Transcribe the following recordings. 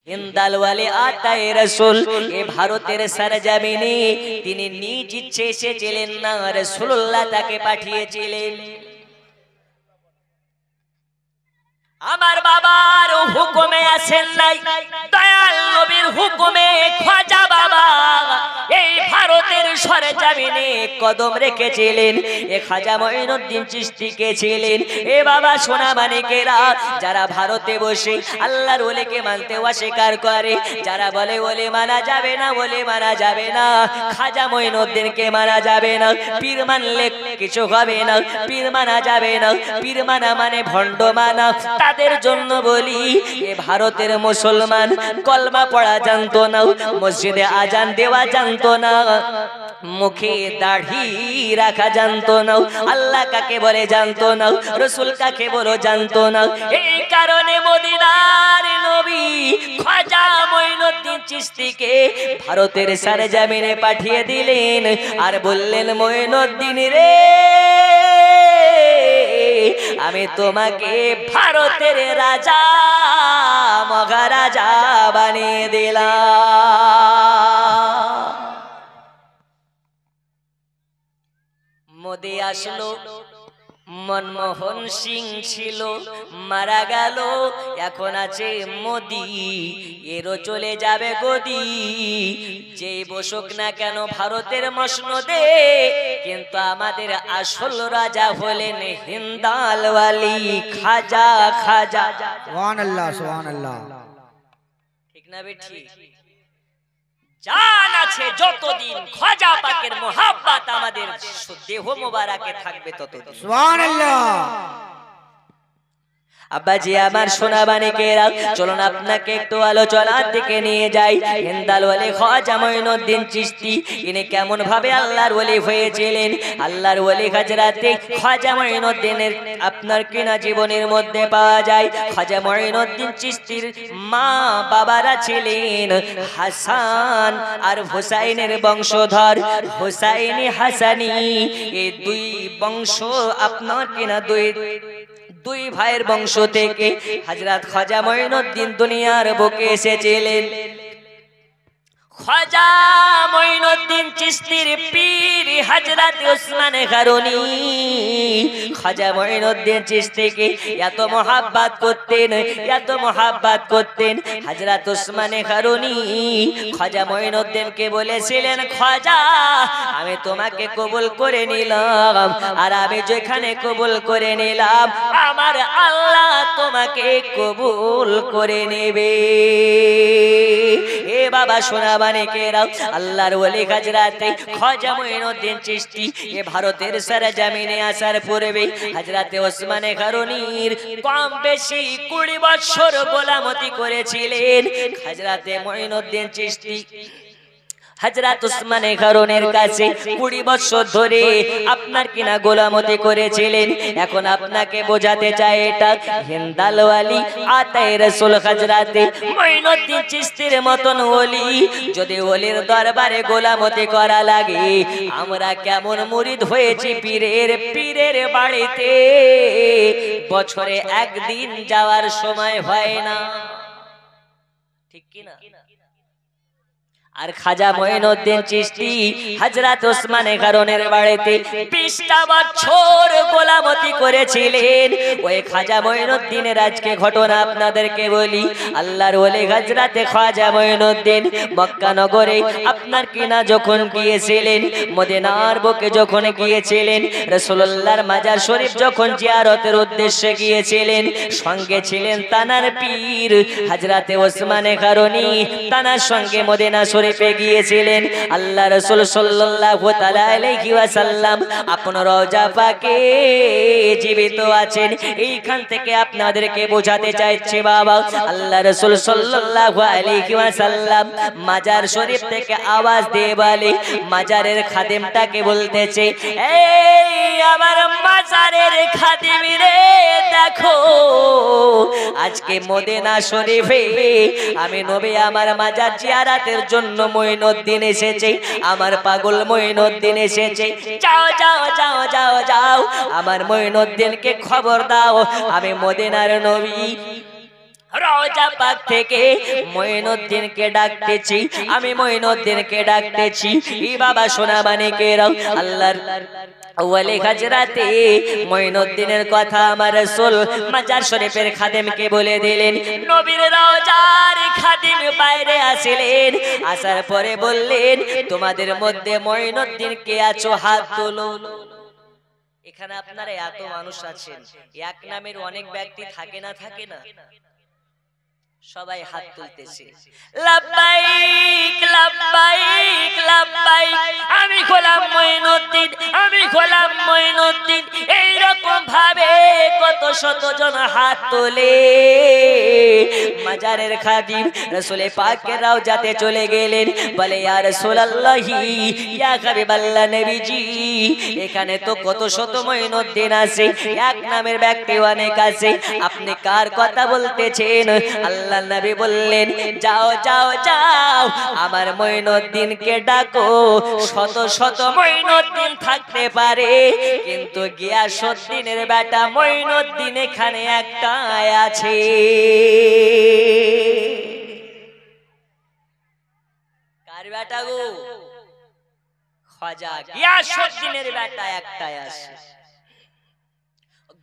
হিন্দালওয়ালি আতায়ে রাসূল এ ভারতের সরজমিনে তিনি নিজ ইচ্ছে এসেছিলেন না, রাসূলুল্লাহ তাকে পাঠিয়েছিলেন। আমার বাবার হুকুমে আসেন নাই, দয়াল নবীর হুকুমে খাজা বাবা এই ভারতের সরজমিনে কদম রেখেছিলেন। এ খাজা মঈনুদ্দিন চিশতি কে ছিলেন? এ বাবা সোনা মানিকেরা, যারা ভারতে বসে আল্লাহর ওলিকে মানতে অস্বীকার করে, যারা বলে ওলি মানা যাবে না, ওলি মানা যাবে না, খাজা মঈনুদ্দিনকে মানা যাবে না, পীর মানলে কিছু হবে না, পীর মানা যাবে না, পীর মানা মানে ভণ্ড মানা, তাদের জন্য বলি এ ভারতের মুসলমান কলমা পড়া জানতো না, মসজিদে আজান দেওয়া জানতো না, মুখে দাড়ি রাখা জানতো না, আল্লাহ কাকে বলে জানতো না, রাসূল কাকে বলে জানতো না। এই কারণে মদিনার নবী খাজা মঈনুদ্দিন চিশতিকে ভারতের সরজমিনে পাঠিয়ে দিলেন আর বললেন, মঈনুদ্দিন রে, আমি তোমাকে ভারতের রাজা মহারাজা বানিয়ে দিলাম। মোদি আসলো, মনমোহন সিং ছিল, মারা গেল, এখন আছে মোদি, এরও চলে যাবে গদি। যে বসুক না কেন ভারতের মসনদে, কিন্তু আমাদের আসল রাজা হলেন হিন্দালওয়ালি খাজা। খাজা সুবহানাল্লাহ সুবহানাল্লাহ, ঠিক না বেঠি? জান আছে যতদিন খাজা পাকের মোহাব্বত আমাদের দেহ মোবারকে থাকবে ততদিন। সুবহানাল্লাহ। আব্বাজি আমার সোনা বানিকেরা, চলুন আপনাকে একটু আলোচনার দিকে নিয়ে যাই। হিন্দালওয়ালি খাজা মঈনুদ্দিন চিশতি ইনি কেমন ভাবে আল্লাহর ওলি হয়েছিলেন। আল্লাহর ওলি হযরতে খাজা মঈনুদ্দিনের আপনার কিনা জীবনের মধ্যে পাওয়া যায়। খাজা মঈনুদ্দিন চিশতির মা বাবারা ছিলেন হাসান আর হুসাইনের বংশধর, হুসাইনি হাসানি, এই দুই বংশ আপনার কিনা দুই ভাইয়ের বংশ থেকে হযরত খাজা মঈনুদ্দিন দুনিয়ার বুকে এসেছিলেন। খাজা মঈনুদ্দিন চিশতির পীর হযরত উসমান গনি খাজা মঈনুদ্দিন চিশতিকে এত মোহাব্বত করতেন, এত মোহাব্বত করতেন। হযরত উসমান গনি খাজা মঈনুদ্দিনকে বলেছিলেন, খাজা আমি তোমাকে কবুল করে নিলাম, আর আমি যেখানে কবুল করে নিলাম আমার আল্লাহ তোমাকে কবুল করে নেবে। এ বাবা সোনা বানিকেরা, আল্লাহর ওলি হযরতে খাজা মঈনুদ্দিন চিশতি এ ভারতের সরজমিনে আসার পূর্বে হযরতে উসমান গনির কম বেশি 20 বছর গোলামতি করেছিলেন। হযরতে মঈনুদ্দিন চিশতি হযরত উসমান গনির কাছে 20 বছর ধরে আপনার কিনা গোলামতি করেছিলেন। এখন আপনাকে বোঝাতে চাই, এটা হিন্দালওয়ালি আতায়ে রাসূল হযরতে মঈনুদ্দিন চিশতির মতন ওলি যদি ওলির দরবারে গোলামতি করা লাগে, আমরা কেমন মুরিদ হয়েছি পীরের বাড়িতে বছরে একদিন যাওয়ার সময় হয় না, ঠিক কি না? আর খাজা মঈনুদ্দিন চিশতি হযরত উসমান গনির বাড়িতে 20টা বছর গোলামতি করেছিলেন। ওই খাজা মঈনুদ্দিনের আজকে ঘটনা আপনাদেরকে বলি। আল্লাহর ওলি হযরতে খাজা মঈনুদ্দিন মক্কা নগরে আপনার কিনা যখন গিয়েছিলেন, মদিনার বুকে যখন গিয়েছিলেন, রাসূলুল্লাহর মাজার শরীফ যখন জিয়ারতের উদ্দেশ্যে গিয়েছিলেন, সঙ্গে ছিলেন তানার পীর হযরতে উসমান গনি, তানার সঙ্গে মদিনা শরীফে গিয়েছিলেন। আল্লাহ রাসূল সাল্লাল্লাহু তাআলা আলাইহি ওয়াসাল্লাম আপনার রওজা পাকে জীবিত আছেন। এইখান থেকে আপনাদেরকে বোঝাতে চাইছি বাবা, আল্লাহ রাসূল সাল্লাল্লাহু আলাইহি ওয়াসাল্লাম মাজার শরীফ থেকে আওয়াজ দিয়ে বলে, মাজারের খাদেমটাকে বলতেছে, এই আমার মাজারের খাদেম রে, দেখো আজকে মদিনা শরীফে আমি নবী আমার মাজার জিয়ারতের জন্য মঈনুদ্দিন এসেছে, আমার পাগল মঈনুদ্দিন এসেছে, যাও যাও যাও যাও যাও আমার মঈনুদ্দিনকে খবর দাও, আমি মদিনার নবী রওজা পাক থেকে মঈনুদ্দিনকে ডাকতেছি, আমি মঈনুদ্দিনকে ডাকতেছি। এই বাবা সোনা মানিকেরাও, আল্লাহর ওয়ালি হাজরাতে মঈনুদ্দিনের কথা আমার রাসূল মাজার শরীফের খাদেমকে বলে দিলেন। নবীর রওজার খাদেম বাইরে আসিলেন, আসার পরে বললেন, তোমাদের মধ্যে মঈনুদ্দিন কে আছো, হাত তোলো। এখানে আপনারা এত মানুষ আছেন, এক নামের অনেক ব্যক্তি থাকে না, থাকে না? সবাই হাত তুলতেছে, লাব্বাইক লাব্বাইক লাব্বাইক, আমি গোলাম মঈনুদ্দিন, আমি গোলাম মঈনুদ্দিন। এইরকম ভাবে কত শত জন হাত তোলে। মাজারের খাদিম রাসূলে পাকের রওজাতে চলে গেলেন, বলে ইয়া রাসূলুল্লাহি, ইয়া হাবিবাল্লাহ নবীজি, এখানে তো কত শত মঈনুদ্দিন আছে, এক নামের ব্যক্তি অনেক আছে, আপনি কার কথা বলতেছেন? আল্লাহ নবী বললেন, যাও যাও যাও, আমার মঈনুদ্দিনকে ডাকো। শত শত মঈনুদ্দিন থাকতে পারে, কিন্তু গিয়াসউদ্দিনের বেটা মঈনুদ্দিন এখানে একটাই আছে। কার বেটা গো? খাজা গিয়াসউদ্দিনের বেটা একটাই আছে।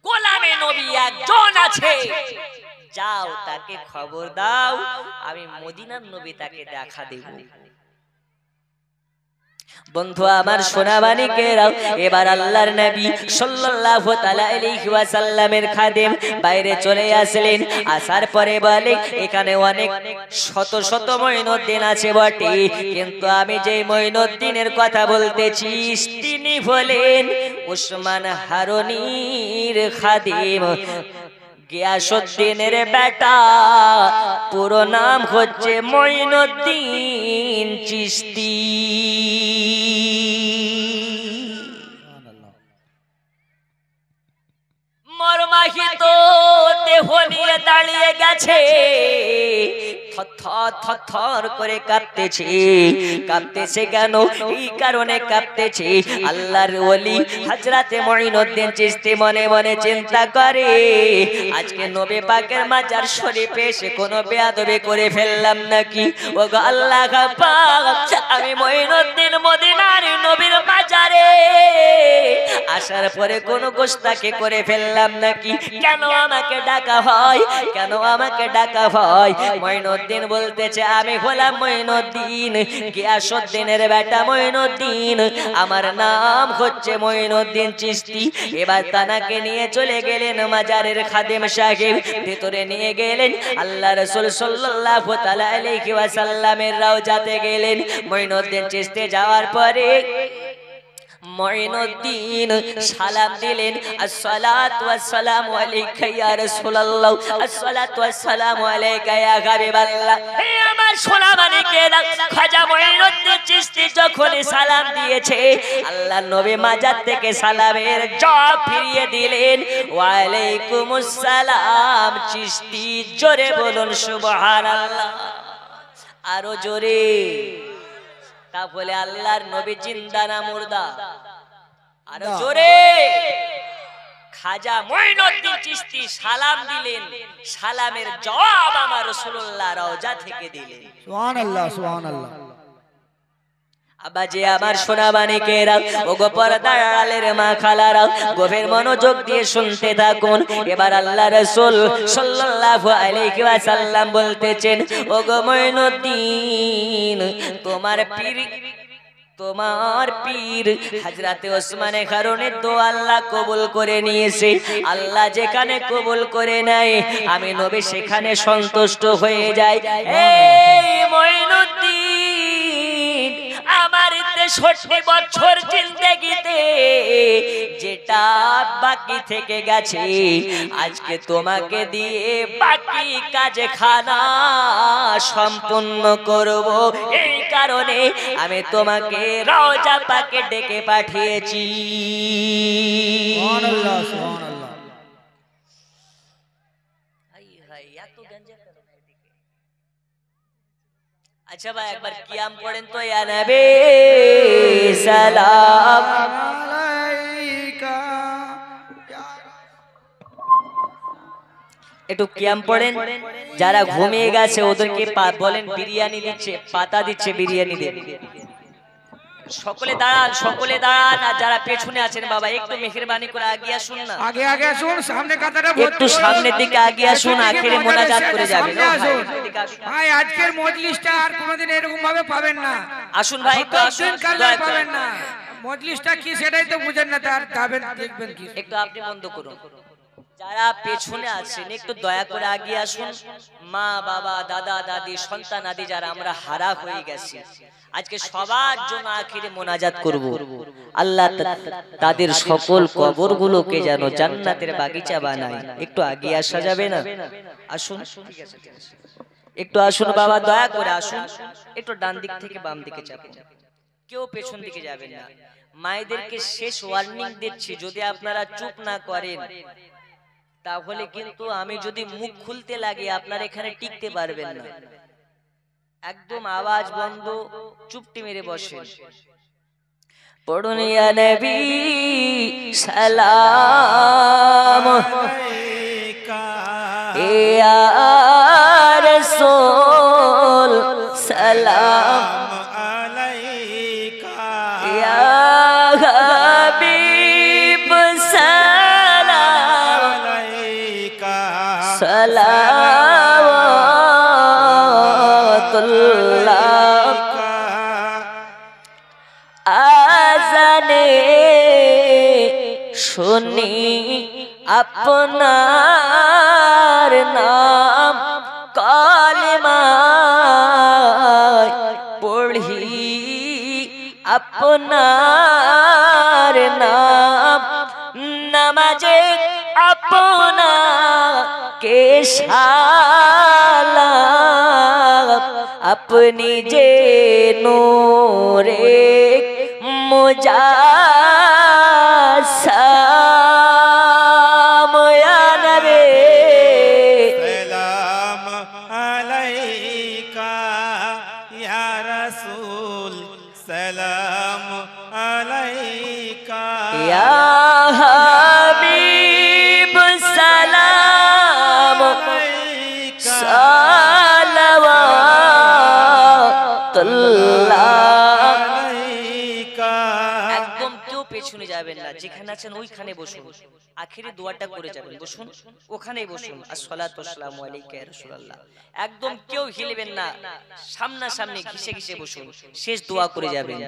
গোলামে নবী একজন আছে, যাও তাকে খবর দাও, আমি মদিনার নবী তাকে দেখা দেব। বন্ধু আমার সোনা মানিকেরাও, এবার আল্লাহর নবী সাল্লাল্লাহু তাআলা আলাইহি ওয়াসাল্লামের খাদেম বাইরে চলে আসলেন। আসার পরে বলে, এখানে অনেক শত শত মঈনুদ্দিন আছে বটে, কিন্তু আমি যে মঈনুদ্দিনের কথা বলতেছি তিনি হলেন উসমান হারুনির খাদেম, গিয়াসউদ্দিনের বেটা। পুরো নাম হচ্ছে মঈনুদ্দিন চিশতি। মর্মাহিত দেহ নিয়ে দাঁড়িয়ে গেছে, থরথর থরথর করে কাঁপতেছে। কাঁপতেছে কেন? এই কারণে কাঁপতেছে, আল্লাহর ওলি হযরতে মঈনুদ্দিন চিশতি মনে মনে চিন্তা করে, আজকে নবী পাকের মাজার শরীফে এসে কোনো বেয়াদবি করে ফেললাম নাকি? ওগো আল্লাহ পাক, আমি মঈনুদ্দিন মদিনার নবীর মাজারে আসার পরে কোন গোস্তাকে করে ফেললাম নাকি? কেন আমাকে ডাকা হয়? কেন আমাকে ডাকা হয়? মঈনুদ্দিন বলতেছে, আমি হলাম মঈনুদ্দিন, গিয়াসউদ্দিনের বেটা মঈনুদ্দিন, আমার নাম হচ্ছে মঈনুদ্দিন চিশতি। এবার তানাকে নিয়ে চলে গেলেন মাজারের খাদেম সাহেব, ভিতরে নিয়ে গেলেন। আল্লাহ রাসূল সাল্লাল্লাহু তাআলা আলাইহি ওয়াসাল্লামের রওজাতে গেলেন। মঈনুদ্দিন চিশতি যাওয়ার পরে মঈনুদ্দিন সালাম দিলেন, আসসালাতু ওয়াসসালামু আলাইকা ইয়া রাসূলুল্লাহ, আসসালাতু ওয়াসসালামু আলাইকা ইয়া হাবিবাল্লাহ। হে আমার সোনা মানিকেরা, খাজা মঈনুদ্দিন চিশতি যখন সালাম দিয়েছে, আল্লাহর নবী মাজার থেকে সালামের জবাব ফিরিয়ে দিলেন, ওয়া আলাইকুমুস সালাম। চিশতি জোরে বলুন সুবহানাল্লাহ, আরো জোরে। তা বলে আল্লাহর নবী জিন্দা না মুর্দা? আরো জোরে। খাজা মঈনুদ্দিন চিশতি সালাম দিলেন, সালামের জবাব আমার রাসূলুল্লাহ রওজা থেকে দিলেন। সুবহানাল্লাহ সুবহানাল্লাহ। আবাজি আমার সোনা মানিকেরা, ওগো পর্দার আড়ালের মা খালারা, গভীর মনোযোগ দিয়ে শুনতে থাকুন। এবার আল্লাহ রাসূল সাল্লাল্লাহু আলাইহি ওয়াসাল্লাম বলতেছেন, ওগো মঈনুদ্দিন, তোমার পীর হযরতে ওসমানে হারুনের দোয়া আল্লাহ কবুল করে নিয়েছে। আল্লাহ যেখানে কবুল করে নেয়, আমি নবী সেখানে সন্তুষ্ট হয়ে যাই। এই মঈনুদ্দিন, আমার ৬৩ বছর জিন্দেগিতে যেটা বাকি থেকে গেছে, আজকে তোমাকে দিয়ে বাকি কাজখানা সম্পূর্ণ করব। এই কারণে আমি তোমাকে রওজা পাকে ডেকে পাঠিয়েছি। সুবহানাল্লাহ সুবহানাল্লাহ। আচ্ছা ভাই, একবার কিয়াম পড়েন তো, ইয়া নবী সালাম আলাইকা। একটু কিয়াম পড়েন। যারা ঘুমিয়ে গেছে ওদেরকে বলেন বিরিয়ানি দিচ্ছে, পাতা দিচ্ছে, বিরিয়ানি দেন। সকলে দাঁড়ান, সকলে দাঁড়ান। আর যারা পেছনে আছেন বাবা একটু মেহেরবানি করে আগিয়ে আসুন না, আগে আগে আসুন, সামনে কাতারে একটু সামনের দিকে আগিয়ে আসুন, আখেরে মোনাজাত করে যাবেন। ভাই আজকের মজলিসটা আর কোনোদিন এরকম ভাবে পাবেন না। আসুন ভাই, একটু আসুন, দয়া করে। পাবেন না। মজলিসটা কি সেটাই তো বুঝেন না, তার যাবেন দেখবেন কি। একটু আপনি বন্ধ করুন। যারা পেছনে আছেন একটু দয়া করে আগিয়ে আসুন। মা বাবা, দাদা দাদি, সন্তান আদি যারা আমরা হারা হয়ে গেছি, আজকে সবার জন্য আখিরে মোনাজাত করব। আল্লাহ তাদের সকল কবরগুলোকে যেন জান্নাতের বাগিচা বানায়। একটু আগিয়ে আসা যাবে না? আসুন, একটু আসুন বাবা, দয়া করে আসুন। একটু ডান দিক থেকে বাম দিকে চাপুন, কেউ পেছন দিকে যাবেন না। মায়েদেরকে শেষ ওয়ার্নিং দিচ্ছি, যদি আপনারা চুপ না করেন তাহলে কিন্তু আমি যদি মুখ খুলতে লাগি আপনারা এখানে টিকতে পারবেন না। একদম আওয়াজ বন্ধ, চুপটি মেরে বসেন। পড়ুন ইয়া নবী সালাম আলাইকা, ইয়া রাসূল সালাম আলাইকা, ইয়া হাবিব সালাম আলাইকা, সালাওয়াতুল্লাহ। আজানে শুনি আপনার নাম, কালেমায় পড়ি আপনার নাম, নামাজে আপনাকে সালাম, আপনি যে নূরে মুজাসসাম, ইয়া নবী সালাম আলাইকা, ইয়া রাসূল সালাম আলাইকা, ইয়া হাবিব সালাম আলাইকা, সালাওয়াতুল্লাহ। আলাইকা। একদম কেউ পেছনে যাবেন না, যেখানে আছেন ওইখানে বসুন, আখেরি দোয়াটা করে যাবেন। বসুন, ওখানেই বসুন। আসসালাতু ওয়াসসালামু আলাইকা ইয়া রাসূলুল্লাহ। একদম কেউ হিলবেন না, সামনাসামনি ঘিসে ঘিসে বসুন, শেষ দোয়া করে যাবেন।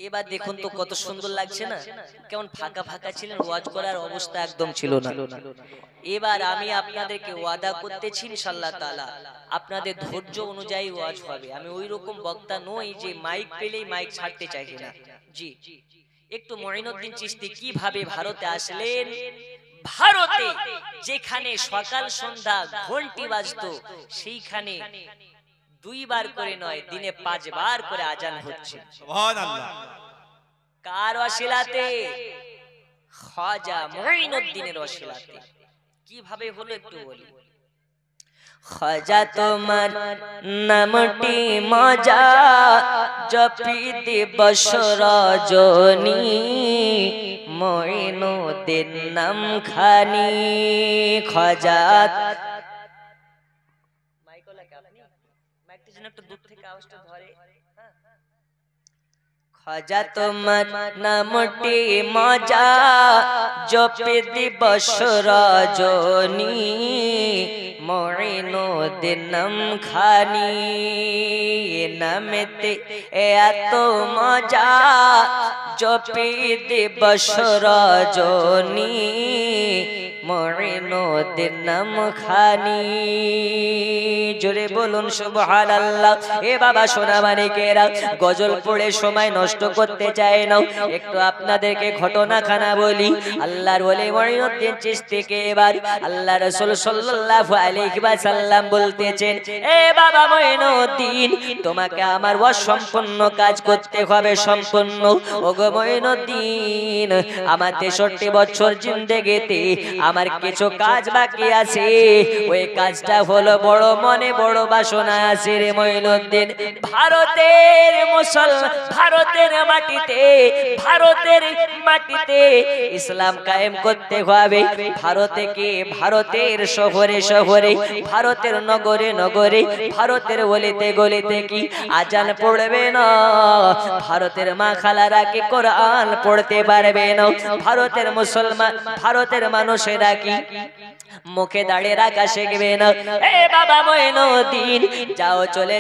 এবার দেখুন তো কত সুন্দর লাগছে না? কেমন ফাঁকা ফাঁকা ছিলেন, ওয়াজ করার অবস্থা একদম ছিল না। এবার আমি আপনাদেরকে ওয়াদা করতেছি ইনশাআল্লাহ তাআলা আপনাদের ধৈর্য অনুযায়ী ওয়াজ হবে। আমি ওই রকম বক্তা নই যে মাইক পেলেই মাইক ছাড়তে চাই না। জি, একটু মঈনুদ্দিন চিশতি কিভাবে ভারতে আসলেন, ভারতে যেখানে সকাল সন্ধ্যা ঘন্টি বাজতো সেইখানে 2 বার করে নয়, দিনে 5 বার করে আজান হচ্ছে। সুবহানাল্লাহ। কার ওসিলাতে? খাজা মঈনুদ্দিনের ওসিলাতে। কিভাবে হলো একটু বলি। খাজা তোমার নামটি মজা জপি দিবস রজনী, মঈনুদ্দিন নাম খানি। খাজা একটু দূর থেকে আওয়াজটা ধরে। খাজা তোমার নামটি মজা জপে দিবস রজনী, মঈনুদ্দিন নাম খানি। নামেতে এত মজা জপে দিবস রজনী, মঈনুদ্দিন নাম খানি। জোরে বলুন সুবহানাল্লাহ। এ বাবা সোনা মানিকেরা, গজল পড়ে সময় নষ্ট করতে চাই না, একটু আপনাদেরকে ঘটনাখানা বলি। আল্লাহর ওলি মঈনুদ্দিন চিশতিকে এবার আল্লাহ রাসূল সাল্লাল্লাহু আলাইহি ওয়াসাল্লাম বলতেছেন, এ বাবা মঈনুদ্দিন, তোমাকে আমার অসম্পূর্ণ কাজ করতে হবে সম্পূর্ণ। ওগো মঈনুদ্দিন, আমার 63 বছর জিন্দেগিতে আমার কিছু কাজ বাকি আছে, ওই কাজটা হলো বড় মনে বড় বাসনা আছে রে মঈনুদ্দিন। ভারতের মাটিতে ইসলাম কায়েম করতে হবে। ভারতের শহরে শহরে, ভারতের নগরে নগরে, ভারতের গলিতে গলিতে কি আজান পড়বে না? ভারতের মা খালারা কি কোরআন পড়তে পারবে না? ভারতের মানুষেরা কি মুখে দাঁড়িয়ে রাখা শিখবে না? এ বাবা মঈনুদ্দিন, যাও চলে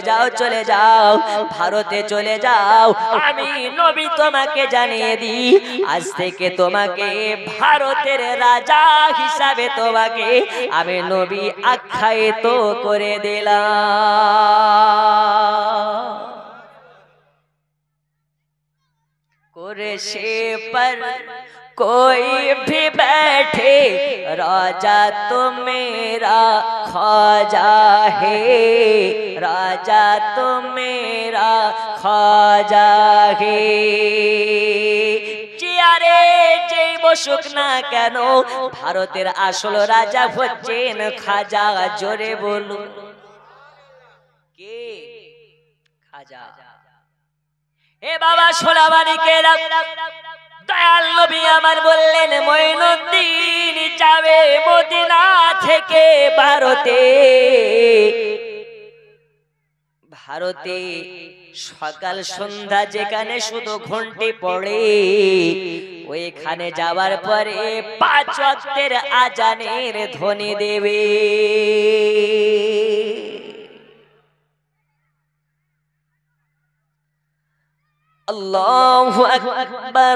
যাও ভারতে চলে যাও। আমি নবী তোমাকে জানিয়ে দিই, আজ থেকে তোমাকে ভারতের রাজা হিসাবে তোমাকে আমি নবী আখ্যায়িত করে দিলাম। कुर्सी पर कोई भी बैठे, राजा तो मेरा ख्वाजा है, राजा तो मेरा ख्वाजा है। চেয়ারে যেই বসুক না কেন, ভারতের আসল রাজা হচ্ছেন খাজা। জোরে বলুন, কে? খাজা। এ বাবা সোনামানিকেরা, দয়াল নবী আমার বললেন মঈনুদ্দিন যাবে মদিনা থেকে ভারতে। সকাল সন্ধ্যা যেখানে শুধু ঘন্টি পড়ে, ওইখানে যাওয়ার পরে 5 ওয়াক্তের আজানের ধ্বনি দেবে। আল্লাহু আকবার, আল্লাহু আকবার,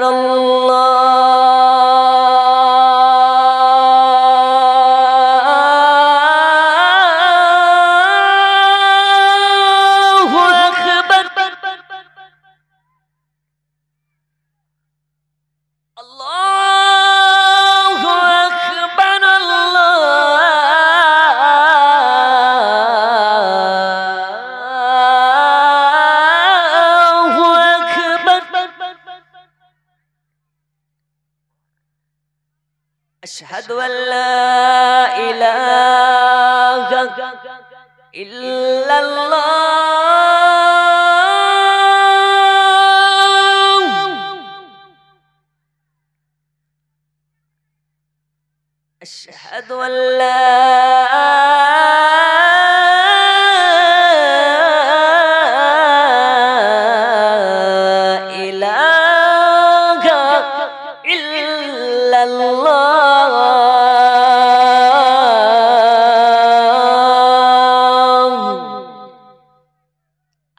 আল্লাহু আকবার, أشهد أن لا إله إلا الله أشهد أن لا إله إلا الله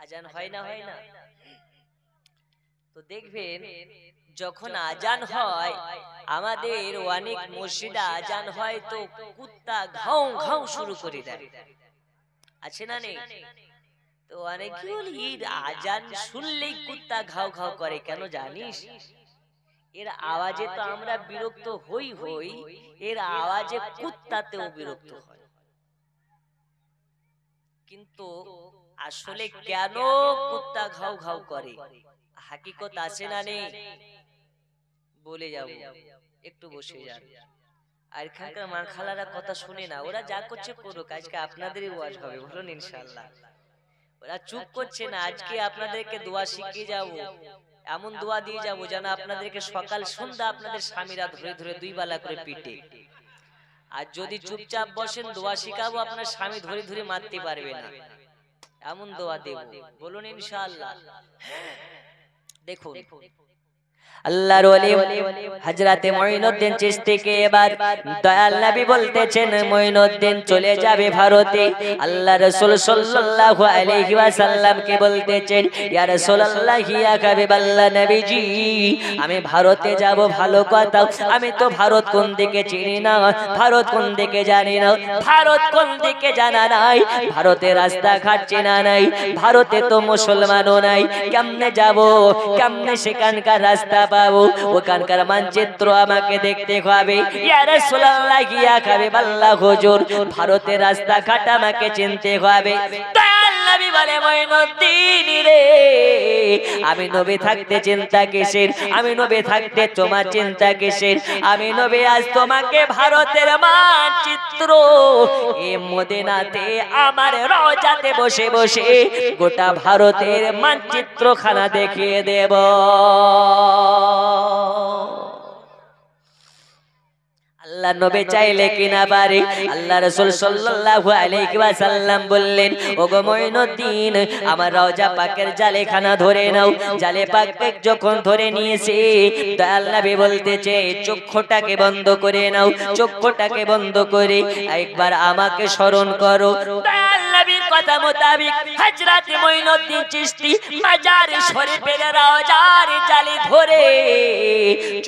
আজান হয় না তো দেখবেন যখন আজান হয় আমাদের অনেক মসজিদে আজান হয় তো কুত্তা ঘাউ ঘাউ শুরু করে দেয়, আছে না নেই? তো অনেকে বলি আজান শুনলেই কুত্তা ঘাউ ঘাউ করে কেন জানিস? এর আওয়াজে তো আমরা বিরক্ত হই, এর আওয়াজে কুত্তাতেও বিরক্ত হয়। কিন্তু আসলে কেন কুত্তা ঘাউ ঘাউ করে হাকিকত আছে না নেই? বলে যাব, একটু বসে যান। আর এখানকার মা খালারা কথা শুনে না, ওরা যা করছে করুক, আজকে আপনাদেরই ওয়াজ হবে, বলুন ইনশাআল্লাহ। ওরা চুপ করছে না, আজকে আপনাদেরকে দোয়া শিখিয়ে যাব, এমন দোয়া দিয়ে যাবো যেন আপনাদেরকে সকাল সন্ধ্যা আপনাদের স্বামীরা ধরে ধরে 2 বেলা করে পিটে। আর যদি চুপচাপ বসেন দোয়া শিখাবো, আপনার স্বামী ধরে ধরে মারতে পারবে না, এমন দোয়া দেব, বলুন ইনশাআল্লাহ। দেখুন আল্লাহর ওলি হযরতে মুঈনুদ্দিন চিশতিকে এবার দয়াল নবী বলতেছেন মুঈনুদ্দিন চলে যাবে ভারতে। আল্লাহ রাসূল সাল্লাল্লাহু আলাইহি ওয়াসাল্লাম কে বলতেছেন ইয়া রাসূলুল্লাহ ইয়া হাবিবাল্লাহ নবীজি আমি ভারতে যাব, ভালো কথা, আমি তো ভারত কোন দিকে চিনি না, ভারত কোন দিকে জানি না, ভারত কোন দিকে জানা নাই, ভারতের রাস্তাঘাট চেনা নাই, ভারতে তো মুসলমানও নাই, কেমনে যাব, কেমনে সেখানকার রাস্তা পাবো, ওখানকার মানচিত্র আমাকে দেখতে হবে। ইয়া রাসূলুল্লাহ ইয়া হাবিবাল্লাহ হুজুর ভারতের রাস্তাঘাট আমাকে চিনতে হবে। দয়াল নবী বলে মঈনুদ্দিন রে, আমি নবী থাকতে চিন্তা কিসের, আমি নবী থাকতে তোমার চিন্তা কিসের, আমি নবী আজ তোমাকে ভারতের মানচিত্র এ মদিনাতে আমার রওজাতে বসে বসে গোটা ভারতের মানচিত্রখানা দেখিয়ে দেব। আল্লাহ নবী চাইলে কিনা পারে। আল্লাহ রাসূল সাল্লাল্লাহু আলাইহি ওয়াসাল্লাম বললেন, ওগো মঈনুদ্দিন, আমার রওজা পাকের জালেখানা ধরে নাও। জালে পাক যখন ধরে নিয়েছে, দয়াল নবী বলতেছে চক্ষুটাকে বন্ধ করে নাও, চক্ষুটাকে বন্ধ করে একবার আমাকে স্মরণ করো। দয়াল নবীর কথা মোতাবেক হযরত মঈনুদ্দিন চিশতি মাজার শরীফের রওজার জালে ধরে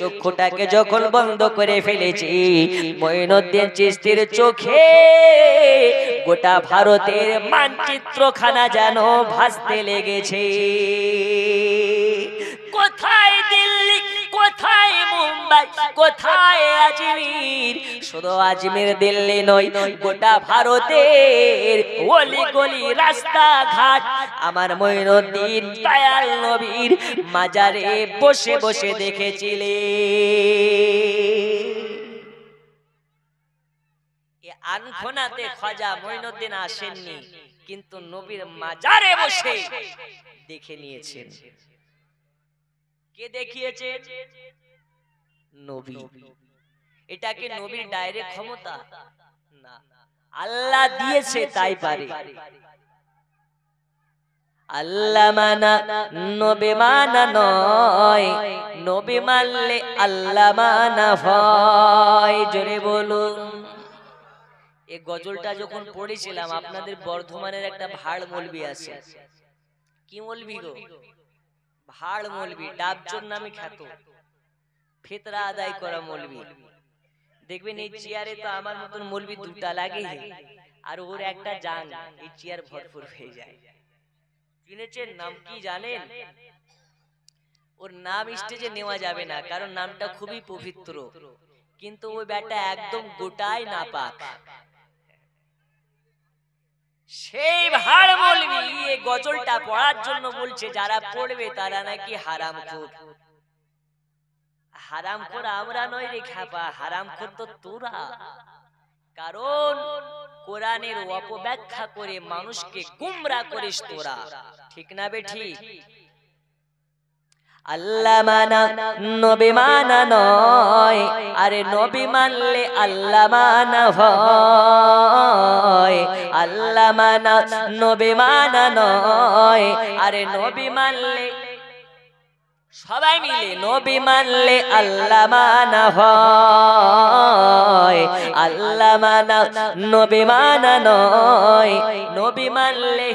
চক্ষুটাকে যখন বন্ধ করে ফেলেছে, মঈনুদ্দিন চিশতির চোখে গোটা ভারতের মানচিত্রখানা যেন ভাসতে লেগেছে। কোথায় দিল্লি, কোথায় মুম্বাই, কোথায় আজমির, শুধু আজমির দিল্লি নয়, গোটা ভারতের অলি গলি রাস্তা ঘাট আমার মঈনুদ্দিন দয়াল নবীর মাজারে বসে বসে দেখেছিলে। আনখোনাতে খাজা মঈনুদ্দিন আসেননি, কিন্তু নবীর মাজারে বসে দেখে নিয়েছেন। কে দেখিয়েছে? নবী। এটা কি নবীর ডাইরেক্ট ক্ষমতা? না, আল্লাহ দিয়েছে তাই পারে। আল্লাহ মানা নবী মানা নয়, নবী মানলে আল্লাহ মানা হয়। জোরে বলুন। এই গজলটা যখন পড়েছিলাম, আপনাদের বর্ধমানের একটা ভাড় মৌলবি আছে। কি মৌলবি গো? ভাড় মৌলবি, ডাবচোর নামে খ্যাত, ফিতরা আদায় করা মৌলবি। দেখবেন এই চেয়ারে তো আমার মতন মৌলবি দুটা লাগে, আর ওর একটা জান, এই চেয়ার ভরপুর হয়ে যায়। চিনেছেন? নাম কি জানেন? ওর নাম স্টেজে নেওয়া যাবে না, কারণ নামটা খুবই পবিত্র, কিন্তু ওই ব্যাটা একদম গোটাই নাপাক। সেই ভাড় মৌলবি এই গজলটা পড়ার জন্য বলছে, যারা পড়বে তারা নাকি হারামখোর। হারামখোর আমরা নই রে খাপা, হারামখোর তো তোরা। কারণ কোরআনের অপব্যাখ্যা করে মানুষকে গুমরা করিস তোরা, ঠিক না বে ঠিক? আল্লাহ মানা নবী মানা নয়, আরে নবী মানলে আল্লাহ মানা হয়। আল্লাহ মানা নবী মানা নয়, আরে নবী মানলে, সবাই মিলে নবী মানলে আল্লাহ মানা হয়। আল্লাহ মানা নবী মানা নয়, নবী মানলে।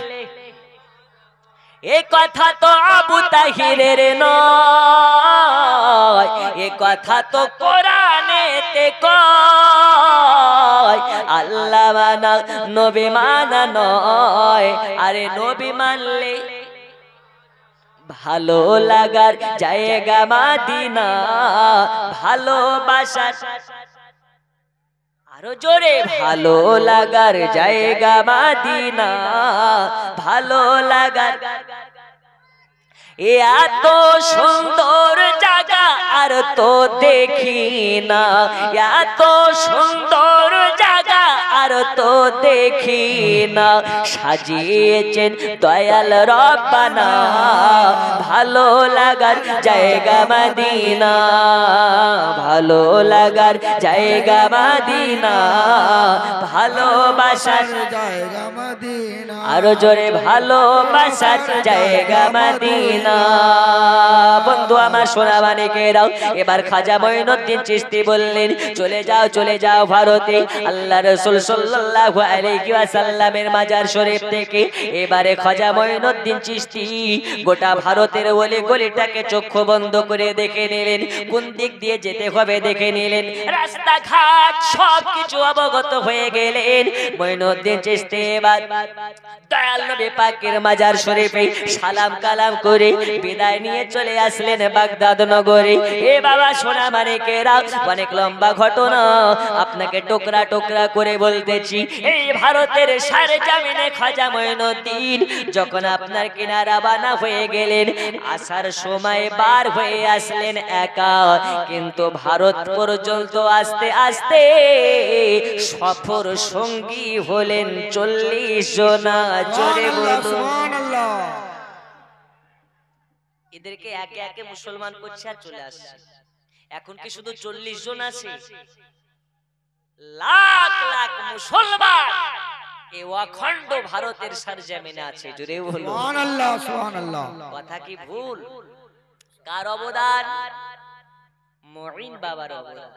এ কথা তো আবু তাহিরের নয়, এ কথা তো কোরআনেতে কয়। আল্লাহ মানা নবী মানা নয়, আরে নবী মানলে ভালো লাগার জায়গা মাদিনা, ভালোবাসার, আরো জোরে, ভালো লাগার জায়গা মাদিনা, ভালো লাগার। এত সুন্দর জায়গা আর তো দেখি না, এত সুন্দর জায়গা আর তো দেখি না। সাজিয়েছেন দয়াল রব্বানা, ভালো লাগার জায়গা মদিনা, ভালো লাগার জায়গা মদিনা, ভালোবাসার জায়গা মদিনা, আরো জোরে, ভালোবাসার জায়গা মদিনা। বন্ধু আমার সোনা মানিকেরাও, এবার খাজা মঈনুদ্দিন চিশতি বললেন, চলে যাও চলে যাও ভারতে। আল্লাহ রাসূল সাল্লাল্লাহু আলাইহি ওয়াসাল্লামের মাজার শরীফ থেকে এবারে খাজা মঈনুদ্দিন চিশতি গোটা ভারতের অলি গলিটাকে চক্ষু বন্ধ করে দেখে নিলেন, কোন দিক দিয়ে যেতে হবে দেখে নিলেন, রাস্তাঘাট সবকিছু অবগত হয়ে গেলেন। মঈনুদ্দিন চিশতি এবার দয়াল নবী পাকের মাজার শরীফে সালাম কালাম করে বিদায় নিয়ে চলে আসলেন বাগদাদ নগরে। এ বাবা সোনা মানিকেরা, অনেক লম্বা ঘটনা, আপনাকে টুকরা টুকরা করে বলতেছি। এই ভারতের সরজমিনে খাজা মঈনুদ্দিন যখন আপনার কিনারা বানা হয়ে গেলেন, আসার সময় বার হয়ে আসলেন একা, কিন্তু ভারত পর্যন্ত আস্তে আস্তে সফর সঙ্গী হলেন 40 জনা। জোরে বলুন সুবহানাল্লাহ। এদেরকে একে একে মুসলমান করছে আর চলে আসছে। এখন কি শুধু 40 জন আছে? লাখ লাখ মুসলমান এই অখণ্ড ভারতের সরজমিনে আছে। জোরে বলুন সুবহানাল্লাহ সুবহানাল্লাহ। কথা কি ভুল? কার অবদান? মঈন বাবার অবদান।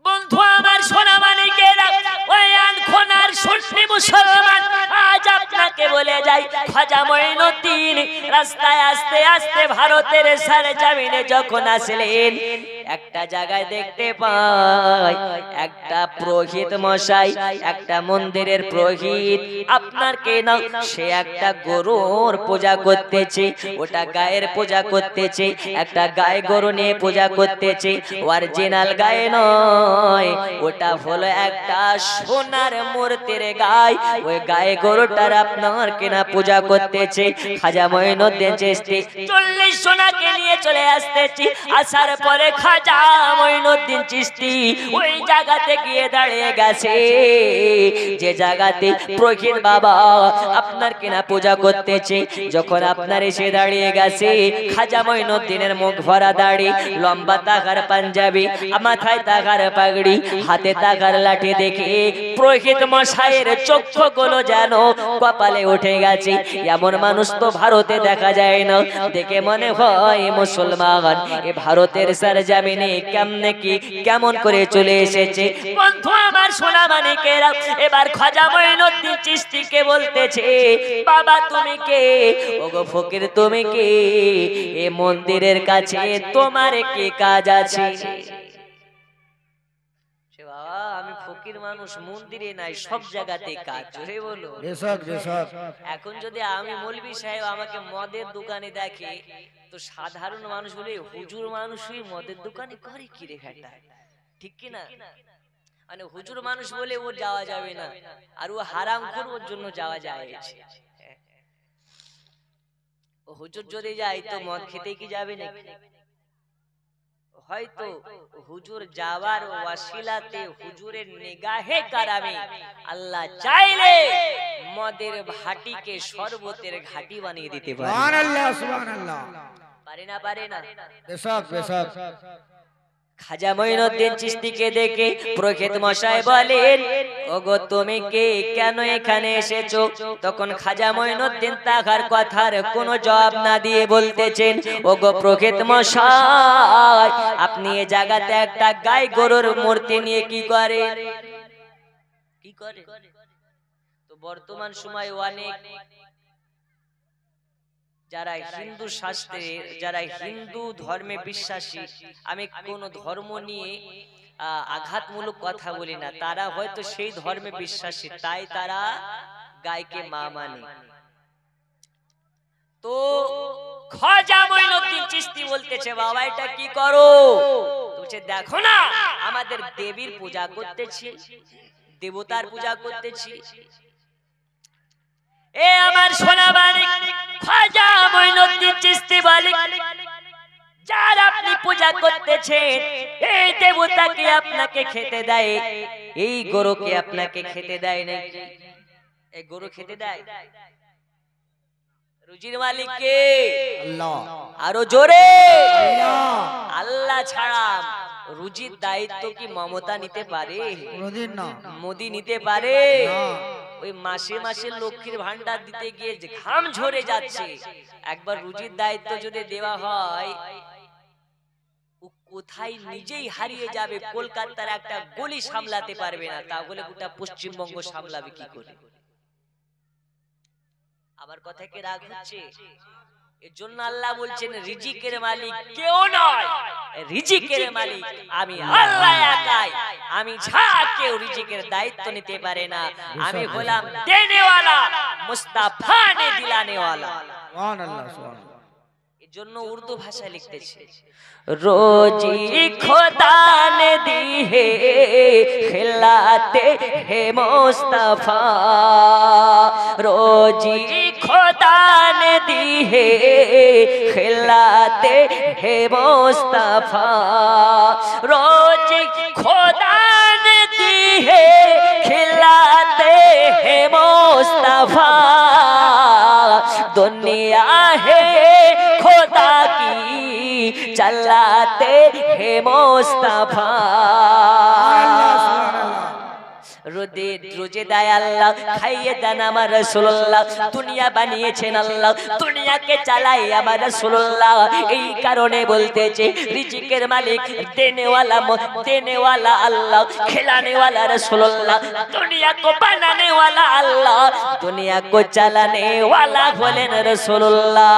বন্ধু আমার সোনা মানিকেরা, ওই আনখোনার সুন্নি মুসলমান আজ আপনাকে বলে যাই, খাজা মঈনুদ্দিন রাস্তায় আস্তে আস্তে ভারতের সরজমিনে যখন আসলেন, একটা জায়গায় দেখতে পাই একটা পুরোহিত মশাই, একটা মন্দিরের পুরোহিত, আপনার কে না, সে একটা গরুর পূজা করতেছে, ওটা গায়ের পূজা করতেছে, একটা গায়ে গরু নিয়ে পূজা করতেছে। অরিজিনাল গায়ে নয়, ওটা হলো একটা সোনার মূর্তির গায়ে। ওই গায়ে গরুটার আপনার কেনা পূজা করতেছে। খাজা মঈনুদ্দিন চিশতি 40 জনাকে নিয়ে চলে আসতেছি। আসার পরে খাজা মঈনুদ্দিন চিশতি ওই জায়গাতে গিয়ে দাঁড়িয়ে গেছে, যে জায়গাতে পুরোহিত বাবা আপনার কেনা পূজা করতেছে। যখন আপনার এসে দাঁড়িয়ে গেছে, খাজা মঈনুদ্দিনের মুখ ভরা দাড়ি, লম্বা তাগার পাঞ্জাবি, মাথায় তাগার পাগড়ি, হাতে তাগার লাঠি দেখে পুরোহিত মশাইয়ের চক্ষুগুলো যেন কপালে উঠে গেছে। এমন মানুষ তো ভারতে দেখা যায় না। দেখে মনে হয় মুসলমান এ ভারতের সরজমিনে কেমনে কি কেমন করে চলে এসেছে। বন্ধু আমার সোনা মানিকেরা, এবার খাজা মঈনুদ্দিন চিশতিকে বলতেছে, বাবা তুমি কে? ওগো ফকির তুমি কে? এ মন্দিরের কাছে তোমার কি কাজ আছে? আমি ফকির মানুষ, মন্দিরে নাই, সব জায়গাতে কাজ। জোরে বলো বেশক বেশক। এখন যদি আমি মৌলভী সাহেব আমাকে মদের দোকানে দেখে, তো সাধারণ মানুষ বলে হুজুর মানুষই মদের দোকানে করে কি রে ঘাটা, ঠিক কি না? মানে হুজুর মানুষ বলে ওর যাওয়া যাবে না, আর ও হারাম খোর, ওর জন্য যাওয়া যায়। ও হুজুর যদি যায় তো মদ খেতে কি যাবে নাকি? হয়তো হুজুর যাওয়ার ওয়াসিলাতে, হুজুরের নিগাহে কারামে আল্লাহ চাইলে মদের ভাটিকে শরবতের ঘাটি বানিয়ে দিতে পারে। সুবহানাল্লাহ সুবহানাল্লাহ। পারে না? পারে না? বেশক বেশক। খাজা মঈনুদ্দিন চিশতিকে দেখে পুরোহিত মশাই বলেন, ওগো তুমি কে? কেন এখানে এসেছো? তখন খাজা মঈনুদ্দিন তাহার কথার কোনো জবাব না দিয়ে বলতেছেন, ওগো পুরোহিত মশাই, আপনি এই জায়গাতে একটা গাই গরুর মূর্তি নিয়ে কি করে? কি করে? তো বর্তমান সময় অনেক যারা হিন্দু শাস্ত্রে, যারা হিন্দু ধর্মে বিশ্বাসী, আমি কোন ধর্ম নিয়ে আঘাতমূলক কথা বলি না, তারা হয়তো সেই ধর্মে বিশ্বাসী, তাই তারা গায়কে মা মানে। তো খাজা মঈনুদ্দিন চিশতি বলতেছে, বাবা এটা কি করো? বলছে দেখো না, আমাদের দেবীর পূজা করতেছি, দেবতার পূজা করতেছি। এ আমার সোনা মানিক খাজা মঈনুদ্দিন চিশতি বলে, যার আপনি পূজা করতেছেন এই দেবতাকে আপনাকে খেতে দেয়, এই গরুকে আপনাকে খেতে দেয় নাকি? এই গরু খেতে দেয়? রুজির মালিক কে? আল্লাহ। আরো জোরে আল্লাহ। আল্লাহ ছাড়া রুজির দায়িত্ব কি মমতা নিতে পারে? কোনদিন না। মোদি নিতে পারে? না। ওই মাসে মাসে লক্ষ্মীর ভান্ডার দিতে গিয়ে ঘাম ঝরে যাচ্ছে, একবার রুজির দায়িত্ব যদি দেওয়া হয়, কোথায় নিজেই হারিয়ে যাবে, কলকাতার একটা গলি সামলাতে পারবে না, তাহলে গোটা পশ্চিমবঙ্গ সামলাবে কি করে? আমার কথা কি রাগ হচ্ছে? এর জন্য আল্লাহ বলছেন রিজিকের মালিক কেউ নয়, রিজিকের মালিক আমি আল্লাহ একাই, আমি ছাড়া কেউ রিজিকের দায়িত্ব নিতে পারে না। আমি হলাম দেনেওয়ালা, মুস্তাফা নে দিলানেওয়ালা। সুবহানাল্লাহ সুবহানাল্লাহ। এজন্য উর্দু ভাষায় লিখতেছে, रोजी खुदा ने दी है खिलाते है मुस्तफा, रोजी खुदा ने दी है खिलाते है मुस्तफा, रोजी खुदा ने दी है खिलाते है मुस्तफा, दुनिया है खुदा की चलाते हैं मुस्तफा। রোজে দেয় আল্লাহ, খাইয়ে দেন আমার রাসূলুল্লাহ, দুনিয়া বানিয়েছেন আল্লাহ, দুনিয়াকে চালাই আমার রাসূলুল্লাহ। এই কারণে বলতেছে রিজিকের মালিক দেনেওয়ালা আল্লাহ, খেলানেওয়ালা রাসূলুল্লাহ, দুনিয়া को बनाने वाला अल्लाह, दुनिया को चलाने वाला হলেন রাসূলুল্লাহ।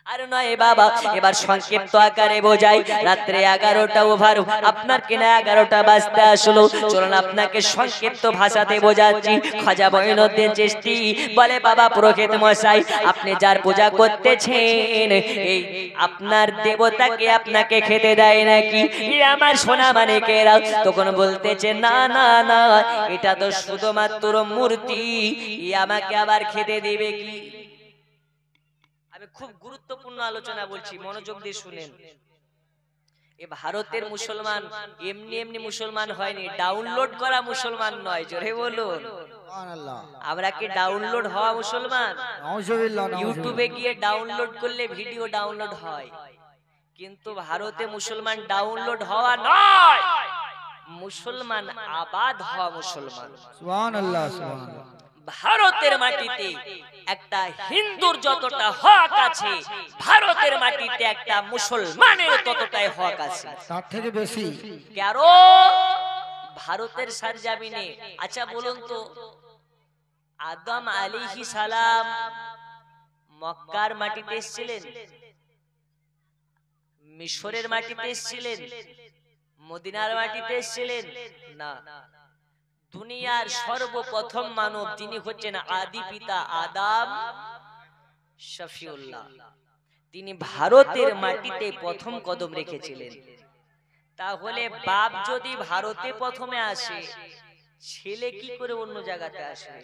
আর নয় বাবা, এবার সংক্ষিপ্ত আকারে বোঝাই। রাত্রে 11টা ওভার, আপনার কিনা 11টা বাজতে আসলো। চলুন আপনাকে সংক্ষিপ্ত ভাষাতে বোঝাচ্ছি। খাজা মঈনুদ্দিন চিশতি বলে, বাবা পুরোহিত মশাই, আপনি যার পূজা করতেছেন এই আপনার দেবতাকে আপনাকে খেতে দেয় নাকি? আমার সোনা মানিকেরা তখন বলতেছে, না না না, এটা তো শুধুমাত্র মূর্তি, আমাকে আবার খেতে দিবে কি? আমি খুব গুরুত্বপূর্ণ আলোচনা বলছি, মনোযোগ দিয়ে শুনেন। এই ভারতের মুসলমান এমনি এমনি মুসলমান হয়নি, ডাউনলোড করা মুসলমান নয়। জোরে বলুন সুবহানাল্লাহ। আমরা কি ডাউনলোড হওয়া মুসলমান? নাউজুবিল্লাহ। ইউটিউবে গিয়ে ডাউনলোড করলে ভিডিও ডাউনলোড হয়, কিন্তু ভারতে মুসলমান ডাউনলোড হওয়া নয়, মুসলমান আবাদ হওয়া মুসলমান। সুবহানাল্লাহ সুবহানাল্লাহ। ভারতের মাটিতে একটা হিন্দুর যতটা হক আছে, ভারতের মাটিতে একটা মুসলমানের ততটাই হক আছে, তার থেকে বেশি। কারো ভারতের সরজমিনে। আচ্ছা বলুন তো, আদম আলাইহিস সালাম মক্কার মাটিতে এসেছিলেন, মিশরের মাটিতে এসেছিলেন, মদিনার মাটিতে এসেছিলেন? না। দুনিয়ার সর্বপ্রথম মানব তিনি হচ্ছেন আদি পিতা আদম শফিউল্লাহ, তিনি ভারতের মাটিতে প্রথম কদম রেখেছিলেন। তাহলে বাপ যদি ভারতে প্রথমে আসে, ছেলে কি করে অন্য জায়গাতে আসবে?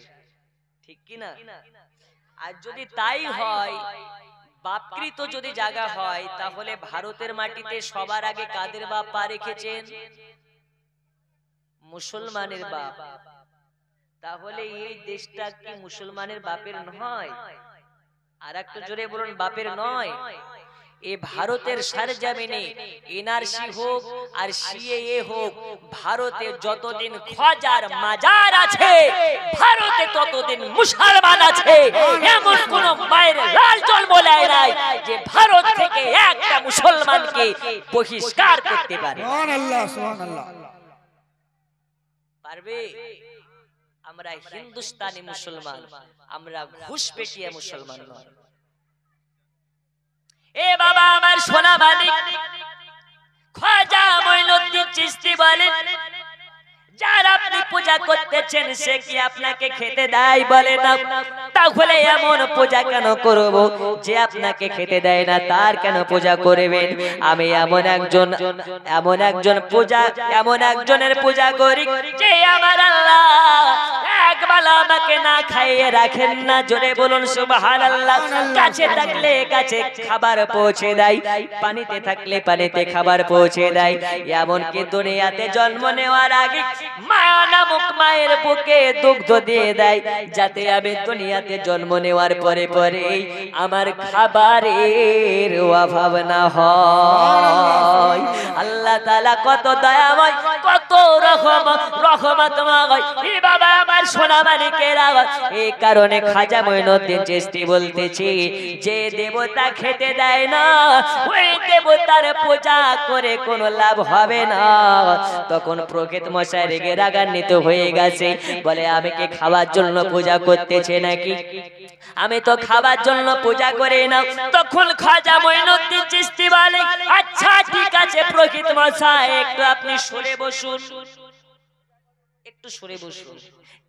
ঠিক কি না? আর যদি তাই হয়, বাপকৃত যদি জায়গা হয়, তাহলে ভারতের মাটিতে সবার আগে কাদের বাপ পা রেখেছেন? মুসলমানের বাপ। তাহলে এই দেশটা কি মুসলমানের বাপের নয়? আর একটু জোরে বলুন, বাপের নয়? এই ভারতের সরজমিনে এনআরসি হোক আর সিএএ হোক, ভারতে যতদিন খাজার মাজার আছে, ভারতে ততদিন মুসলমান আছে। এমন কোন মায়ের লাল জন্ম নেয় নাই যে ভারত থেকে একটা মুসলমানকে বহিষ্কার করতে পারে। সুবহানাল্লাহ সুবহানাল্লাহ। পারবে? আমরা হিন্দুস্তানি মুসলমান, আমরা ঘুষপেটিয়া মুসলমান নয়। এ বাবা আমার সোনা মানিক খাজা মঈনুদ্দিন চিশতি বলেন, যার আপনি পূজা করতেছেন সে কি আপনাকে খেতে দেয়? বলে না। তাহলে এমন পূজা কেন করব যে আপনাকে খেতে দেয় না? তার কেন পূজা করবেন? আমি এমন একজনের পূজা করি যে আমার আল্লাহ একবেলা আমাকে না খাইয়ে রাখেন না। জোরে বলুন সুবহানাল্লাহ। কাছে থাকলে কাছে খাবার পৌঁছে দেয়, পানিতে থাকলে পানিতে খাবার পৌঁছে দেয়। এমনকি দুনিয়াতে জন্ম নেওয়ার আগে মা নামক মায়ের বুকে দুগ্ধ দিয়ে দেয়, যাতে আমি দুনিয়াতে জন্ম নেওয়ার পরে পরে আমার খাবারের অভাব না হয়। আল্লাহ তাআলা কত দয়াময়, কত রহমতময়। এ বাবা আমার সোনা মানিকেরা, এই কারণে খাজা মঈনুদ্দিন চিশতি বলতেছি, যে দেবতা খেতে দেয় না, ওই দেবতার পূজা করে কোনো লাভ হবে না। তখন প্রকৃত মশাই রেগে রাগান্বিত হয়ে গেছে, বলে আমি কি খাওয়ার জন্য পূজা করতেছে নাকি? আমি তো খাবার জন্য পূজা করি না। তখন খাজা মঈনুদ্দিন চিশতি বলে, আচ্ছা ঠিক আছে প্রকৃত মশাই, একটু আপনি সরে বসুন। একটু সরে বসুন।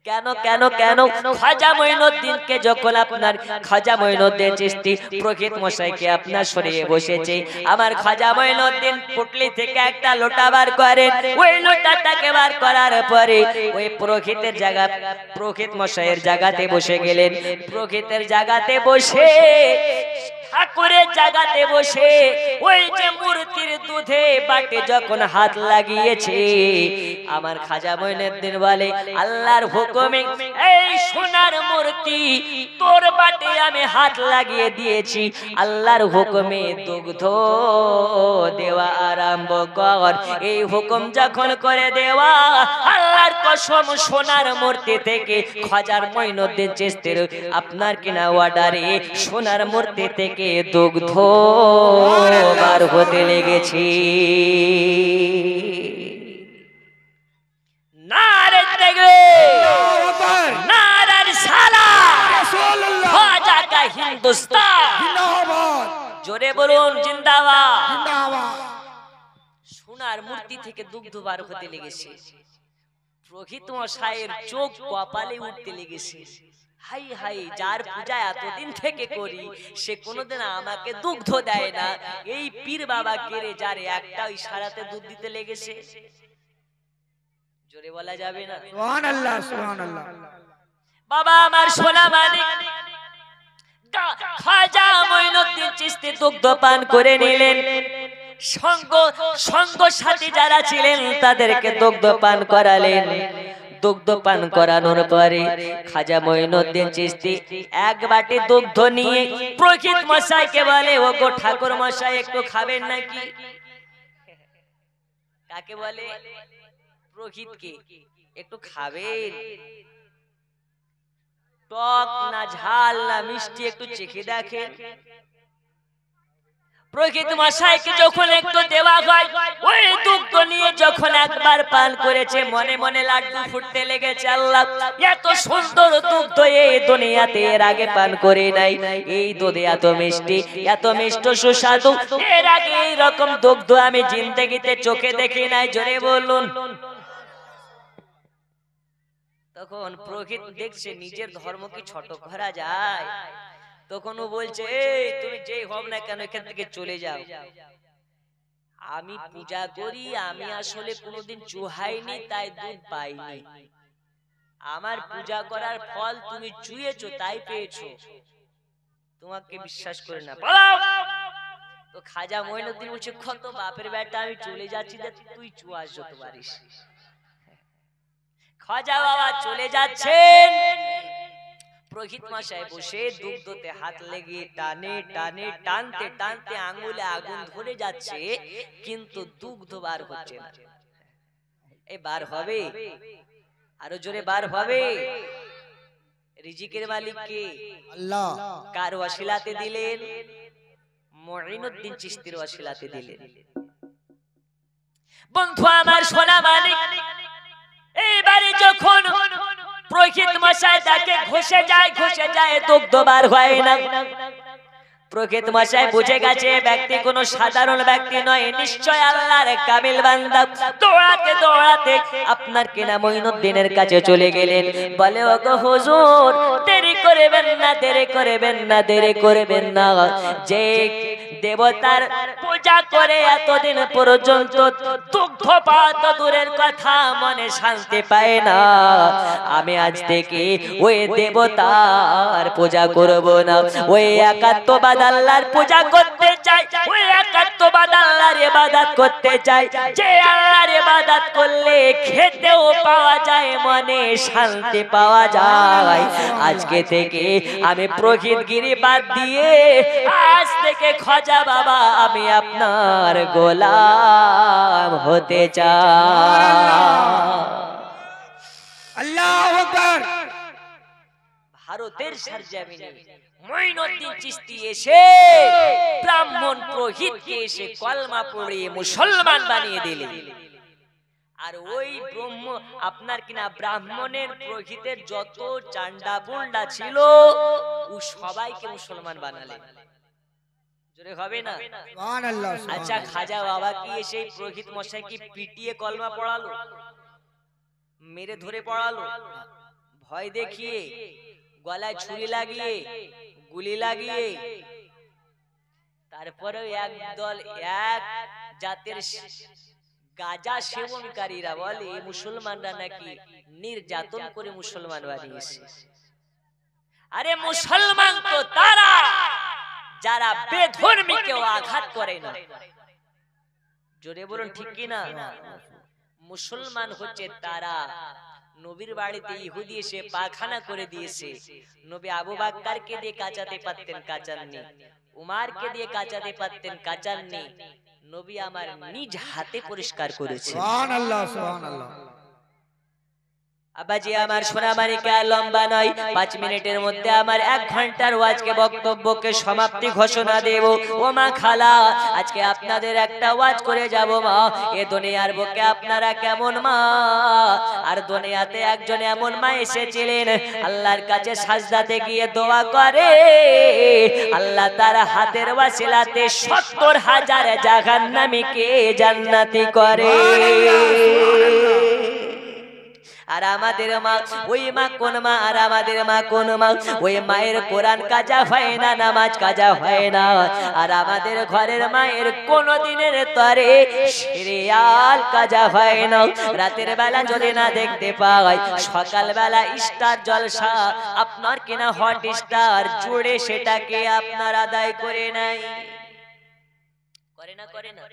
কেন কেন কেন খাজা মঈনুদ্দিনকে যখন আপনার খাজা মঈনুদ্দিন চিশতি প্রকৃত মশাইকে আপনার সরিয়ে বসেছে, আমার খাজা মঈনুদ্দিন পুটলি থেকে একটা লোটা বার করেন। ওই লোটাটাকে বার করার পরে ওই প্রকৃতের জায়গা, প্রকৃত মশাইয়ের জায়গাতে বসে গেলেন। প্রকৃতের জায়গাতে বসে, ঠাকুরের জায়গাতে বসে ওই যে মূর্তির দুধে বাটে যখন হাত লাগিয়েছে, আমার খাজা মঈনুদ্দিন বলে, আল্লাহর হুকুমে এই সোনার মূর্তি তোর বাটে আমি হাত লাগিয়ে দিয়েছি, আল্লাহর হুকুমে দুগ্ধ দেওয়া আরম্ভ কর। এই হুকুম যখন করে দেওয়া, আল্লাহর কসম সোনার মূর্তি থেকে খাজা মঈনুদ্দিন চিশতির আপনার কিনা অর্ডারে সোনার মূর্তি থেকে দুগ্ধ বার হতে লেগেছে। নারে তাকবীর, নারে রিসালাত, রাসূলুল্লাহ খাজা কা হিন্দুস্তান, জিন্দাবাদ জোরে বলুন জিন্দাবাদ। জিন্দাবাদ। সোনার মূর্তি থেকে দুগ্ধ বার হতে লেগেছে। প্রকৃত মশাইয়ের চোখ কপালে উঠতে লেগেছে। হাই হাই, যার পূজা এতদিন থেকে করি সে কোনোদিন আমাকে দুগ্ধ দেয় না, এই পীর বাবা কেড়ে যারে একটা ইশারাতে দুধ দিতে লেগেছে। জোরে বলা যাবে না? সুবহানাল্লাহ সুবহানাল্লাহ। বাবা আমার সোনা মানিক খাজা মঈনুদ্দিন চিশতি দুগ্ধ পান করে নিলেন। সঙ্গ সাথী যারা ছিলেন তাদেরকে দুগ্ধ পান করালেন। দুগ্ধ পান করানোর পরে খাজা মঈনুদ্দিন চিশতি এক বাটি দুগ্ধ নিয়ে প্রকৃত মশাইকে বলে, ও গো ঠাকুর মশাই একটু খাবেন নাকি? কাকে বলে? প্রকৃতকে। একটু খাবেন? টক না ঝাল না মিষ্টি একটু চেখে দেখেন। প্রকৃত মশাইকে যখন একটু দেওয়া হয়, ওই দুগ্ধ নিয়ে যখন একবার পান করেছে, মনে মনে লাড্ডু ফুটতে লেগেছে। আল্লাহ, এত সুন্দর দুগ্ধ এই দুনিয়াতে এর আগে পান করে নাই। এই দুধে এত মিষ্টি, এত মিষ্ট সুস্বাদু, এর আগে এই রকম দুগ্ধ আমি জিন্দেগিতে চোখে দেখি নাই। জোরে বলুন। তখন প্রকৃত দেখছে নিজের ধর্ম কি ছোট করা যায়। তখন ও বলছে, এই তুমি যেই হও না কেন এখান থেকে চলে যাও। আমি পূজা করি, আমি আসলে কোনোদিন চুহাইনি তাই দুধ পাইনি। আমার পূজা করার ফল তুমি চুয়েছো তাই পেয়েছো, তোমাকে বিশ্বাস করে না, পালাও। তো খাজা মঈনুদ্দিন বলছে, কত বাপের বেটা, আমি চলে যাচ্ছি, তুই চুয়াস যত পারিস। খাজা বাবা চলে যাচ্ছেন। প্রকৃত মশাই বসে দুগ্ধতে হাত লেগে টানে টানে টানতে টানতে আঙ্গুলে আগুন ধরে যাচ্ছে, কিন্তু দুগ্ধ বার হচ্ছে না। এই বার হবে, আরো জোরে বার হবে। রিজিকের মালিক কে? আল্লাহ। কার ওয়াসিলাতে দিলেন? মঈনুদ্দিন চিশতির ওয়াসিলাতে দিলেন। বন্ধু আমার সোনা মানিক, এইবারে যখন প্রকৃত মশাই তাকে ঘষে যায় দুগ্ধ বার হয় না। প্রকৃত মশাই বুঝে গেছে ব্যক্তি কোনো সাধারণ ব্যক্তি নয়, নিশ্চয় আল্লাহর কামিল বান্দা। দৌড়াতে দৌড়াতে আপনার কিনা মঈনুদ্দিনের কাছে চলে গেলেন। বলে, ও গো হুজুর, দেরি করবেন না, দেরি করবেন না, দেরি করবেন না। যে দেবতার পূজা করে এতদিন পর্যন্ত দুগ্ধ পাওয়া তো দূরের কথা, মনে শান্তি পায় না। আমি আজ থেকে ওই দেবতার পূজা করব না, ওই একাত্মবাদ আল্লাহর পূজা করতে চাই, ওই একাত্মবাদ আল্লাহর ইবাদত করতে চাই। যে আল্লাহর ইবাদত করলে খেতেও পাওয়া যায়, মনে শান্তি পাওয়া যায়। আজকে থেকে আমি প্রকৃতগিরি বাদ দিয়ে আজ থেকে খাজা বাবা আমি আপনার গোলাম হতে চাই। আল্লাহু আকবার। ভারতের সরজমিনে মঈনুদ্দিন চিশতি এসে ব্রাহ্মণ পুরোহিতকে এসে কলমা পড়ে মুসলমান বানিয়ে দিলেন। আর ওই ব্রহ্ম আপনার কিনা ব্রাহ্মণের পুরোহিতের যত চান্ডা পুন্ডা ছিল ও সবাইকে মুসলমান বানালেন। জোরে হবে না? সুবহানাল্লাহ। আচ্ছা, খাজা বাবা কি এসে পুরোহিত মশাই কি পিটিয়ে কলমা পড়ালো? মেরে ধরে পড়ালো, ভয় দেখিয়ে, গলায় ছুরি লাগিয়ে, গুলি লাগিয়ে, তারপরেও একদল এক জাতের গাঁজা সেবনকারীরা বলে মুসলমানরা নাকি নির্যাতন করে মুসলমান বানিয়েছে। আরে মুসলমান তো তারা যারা বেধর্মীকেও আঘাত করে না। জোরে বলুন ঠিক কি না? মুসলমান হচ্ছে তারা, নবীর বাড়িতে ইহুদি এসে পায়খানা করে দিয়েছে, নবী আবু বাক্কারকে দিয়ে কাচাতে পারতেন, কাচাননি। উমারকে দিয়ে কাচাতে পারতেন, কাচাননি। নবী আমার নিজ হাতে পরিষ্কার করেছে। সুবহানাল্লাহ সুবহানাল্লাহ। আবাজি আমার সোনামানিকা লম্বা নয়, 5 মিনিটের মধ্যে আমার 1 ঘন্টার ওয়াজকে বক্তব্যকে সমাপ্তি ঘোষণা দেব। ও মা খালা, আজকে আপনাদের একটা ওয়াজ করে যাব মা। এ দুনিয়ার বুকে আপনারা কেমন মা, আর দুনিয়াতে একজন এমন মা এসেছিলেন আল্লাহর কাছে সাজদাতে গিয়ে দোয়া করে, আল্লাহ তার হাতের ওয়াসিলাতে 70,000 জাহান্নামীকে জান্নাতি করে। আর আমাদের মা, ওই মা কোন মা, আর আমাদের মা কোন মা? ওই মায়ের কোরআন কাজা হয় না, নামাজ কাজা হয় না। আর আমাদের ঘরের মায়ের কোন দিনের তরে সিরিয়াল কাজা হয় না। রাতের বেলা যদি না দেখতে পাই, সকাল বেলা স্টার জলসা আপনার কিনা হট স্টার জুড়ে সেটাকে আপনার আদায় করে নাই, করে না? করে না?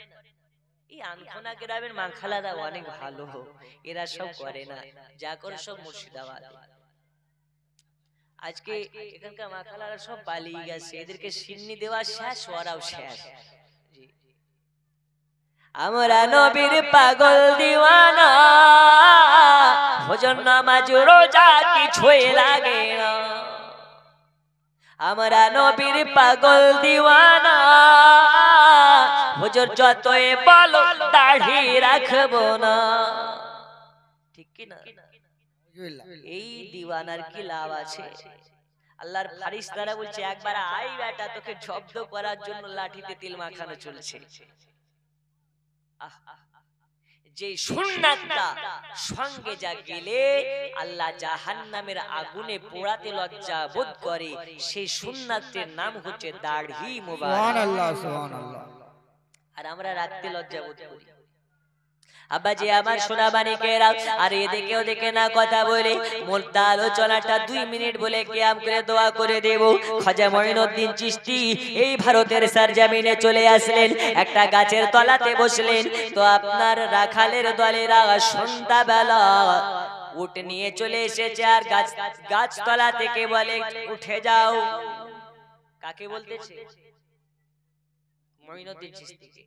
এই আনখোনা গ্রামের মাখালারা অনেক ভালো, এরা সব করে না, যা করে সব মুর্শিদাবাদ। আজকে এখানকার মাখালারা সব পালিয়ে গেছে, এদেরকে সিন্নি দেওয়া শেষ, ওরাও শেষ। আমরা নবীর পাগল দিওয়ানা, ভোজন নামাজ রোজা কিছুই লাগে না। আমরা নবীর পাগল দিওয়ানা, হুজুর যতই বলো দাড়ি রাখবো না, ঠিক কি না? এই দিওয়ানার কি লাভ আছে? আল্লাহর ফারিস্তারা বলছে একবার আই বেটা, তোকে জব্দ করার জন্য লাঠিতে তেল মাখানো চলছে। যে সুন্নাতটা সঙ্গে যা গেলে আল্লাহ জাহান্নামের আগুনে পোড়াতে লজ্জা বোধ করে, সেই সুন্নাতের নাম হচ্ছে দাড়ি মুবারক। সুবহানাল্লাহ সুবহানাল্লাহ। আর আমরা রাখতে লজ্জা বোধ করি। আব্বাজি আমার সোনাবানিকেরা, আর এদিকে ওদিকে না কথা বলে মোদ্দা আলোচনাটা 2 মিনিট বলে কিয়াম করে দোয়া করে দেব। খাজা মঈনুদ্দিন চিশতি এই ভারতের সরজমিনে চলে আসলেন, একটা গাছের তলাতে বসলেন। তো আপনার রাখালের দলেরা সন্ধ্যাবেলা উট নিয়ে চলে এসেছে, আর গাছতলা থেকে বলে উঠে যাও। কাকে বলতেছে? মঈনুদ্দিন চিশতিকে।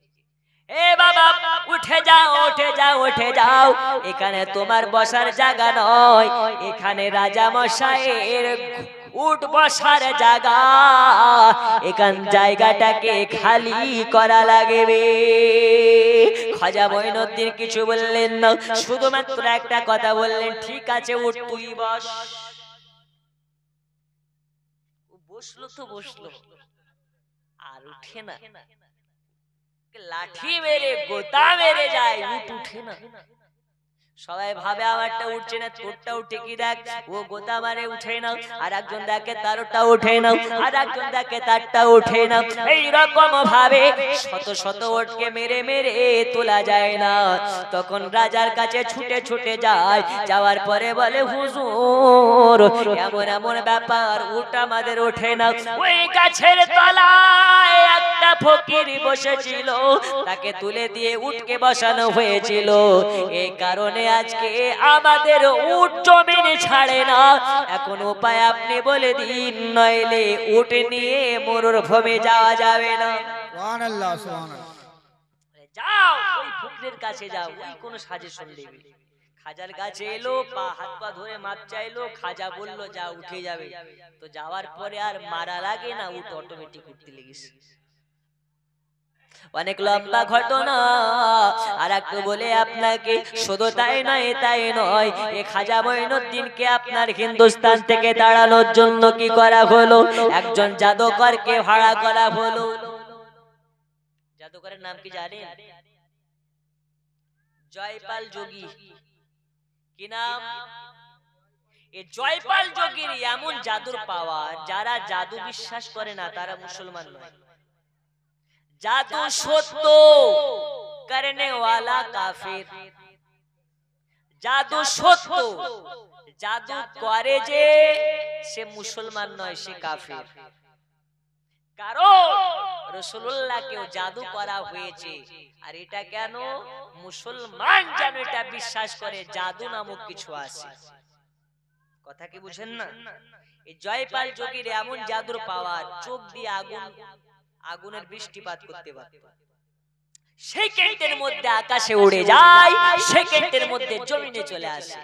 এ বাবা উঠে যাও, উঠে যাও, উঠে যাও, এখানে তোমার বসার জায়গা নয়, এখানে রাজা মশাইয়ের উট বসার জায়গা, এখান জায়গাটাকে খালি করা লাগবে। খাজা মঈনুদ্দিন কিছু বললেন না, শুধুমাত্র একটা কথা বললেন, ঠিক আছে উঠ তুই বস। বসলো তো বসলো, আর উঠে না। লাঠি মেরে গোতা মেরে যায়, উঠ উঠে না। সবাই ভাবে আমারটা উঠছে না, তোরটা উঠে কি দেখ। ও গোতা মারে উঠে না, আর একজন দেখে তারটা উঠে না, আর একজন দেখে তারটা উঠে না। এইরকম ভাবে শত শত ওটকে মেরে মেরে তোলা যায় না। তখন রাজার কাছে ছুটে ছুটে যায়, যাওয়ার পরে বলে হুজুর এমন এমন ব্যাপার, উট আমাদের ওঠে না। ওই গাছের তলায় একটা ফকির বসেছিল, তাকে তুলে দিয়ে উটকে বসানো হয়েছিল। এই কারণে আজকে আমাদের উট জমিন ছাড়ে না। এখন উপায় আপনি বলে দিন, নইলে উট নিয়ে মরুভূমি যাওয়া যাবে না। সুবহানাল্লাহ সুবহানাল্লাহ। যাও ওই ফকিরের কাছে যাও, ওই কোন সাজেশন দেবে। খাজার কাছে এলো, হাত পা ধরে মাপ চাইলো, খাজা বললো যা উঠে যাবে। তো যাওয়ার পরে আর মারা লাগে না, উট অটোমেটিক উঠতে লেগেছে। অনেক লম্বা ঘটনা। আর একটু বলে আপনাকে, শুধু তাই নয়, তাই নয়, এই খাজা মঈনুদ্দিনকে আপনার হিন্দুস্তান থেকে তাড়ানোর জন্য কি করা হলো, একজন জাদুকরকে ভাড়া করা হলো। জাদুকরের নাম কি জানেন? জয়পাল যোগী। কি নাম? এই জয়পাল যোগীর এমন জাদুর পাওয়ার, যারা জাদু বিশ্বাস করে না তারা মুসলমান নয়। জাদু সত্য করনে ওয়ালা কাফির। জাদু সত্য, জাদু করে যে সে মুসলমান নয়, সে কাফির। কারণ রাসূলুল্লাহকেও জাদু করা হয়েছে। আর এটা কেন? মুসলমান যেন এটা বিশ্বাস করে জাদু নামক কিছু আছে। কথা কি বুঝেন না? এই জয়পাল যোগীর এমন জাদুর পাওয়ার, চোখ দিয়ে আগুনের বৃষ্টিপাত করতে পারত। সেকেন্ডের মধ্যে আকাশে উড়ে যায়, সেকেন্ডের মধ্যে জমিনে চলে আসে।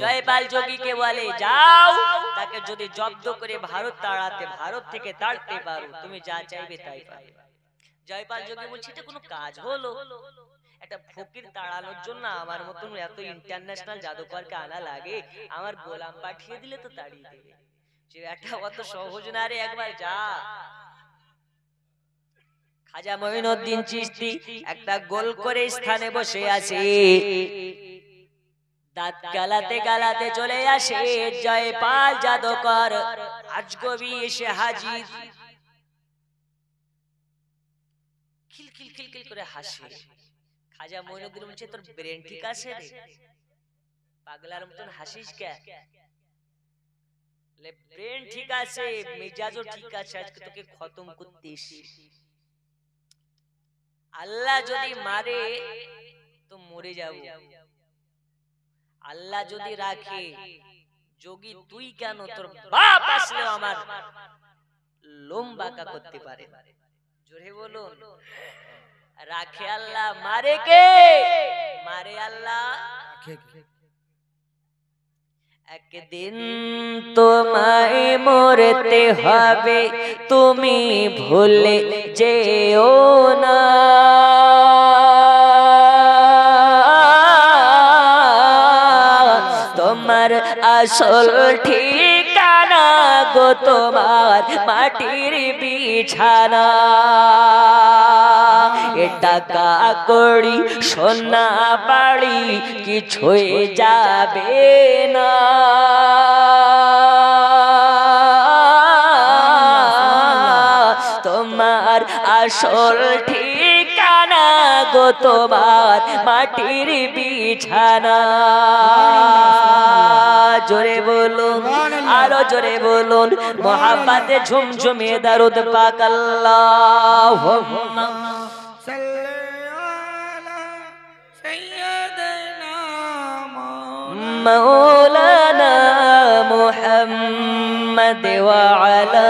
জয়পাল যোগীকে বলে যাও, তাকে যদি জব্দ করে ভারত থেকে তাড়তে পারো, তুমি যা চাইবে তাই পাবে। জয়পাল যোগী বলছে এটা কোনো কাজ হলো? একটা ফকির তাড়ানোর জন্য আমার মতন এত ইন্টারন্যাশনাল জাদুকরকে আনা লাগে? আমার গোলাম পাঠিয়ে দিলে তো তাড়িয়ে দেবে। যে একটা অত সহজ না রে, একবার যা। খাজা মঈনুদ্দিন চিশতি একটা গোল করে স্থানে বসে আছে। দাঁত গালাতে গালাতে চলে আসে জয়পাল জাদুকর আজগবি এসে হাজির। খিলখিল খিলখিল করে হাসে। খাজা মঈনুদ্দিন বলছে তোর ব্রেন ঠিক আছে রে? পাগলার মতন হাসিস কেন? ব্রেন ঠিক আছে, মেজাজও ঠিক আছে, আজকে তোকে খতম করতে এসেছি। আল্লাহ যদি মারে তো মরে যাব, আল্লাহ যদি রাখে, যোগী তুই কেন, তোর বাপ আসলেও আমার লোম বাঁকা করতে পারে। জোরে বলুন, রাখে আল্লাহ, মারে কে? মারে আল্লাহ। একদিন তোমায় মরতে হবে, তুমি ভুলে যেও না। তোমার আসল ঠিকানা গো তোমার মাটির বিছানা। টাকা কড়ি সোনা বাড়ি কিছুই যাবে না। তোমার আসল ঠিকানা গো তোমার মাটির বিছানা। জোরে বলুন, আরো জোরে বলুন, মোহাব্বতে ঝুমঝুমে দরুদ পাক আল্লাহুম্মা مولانا محمد وعلى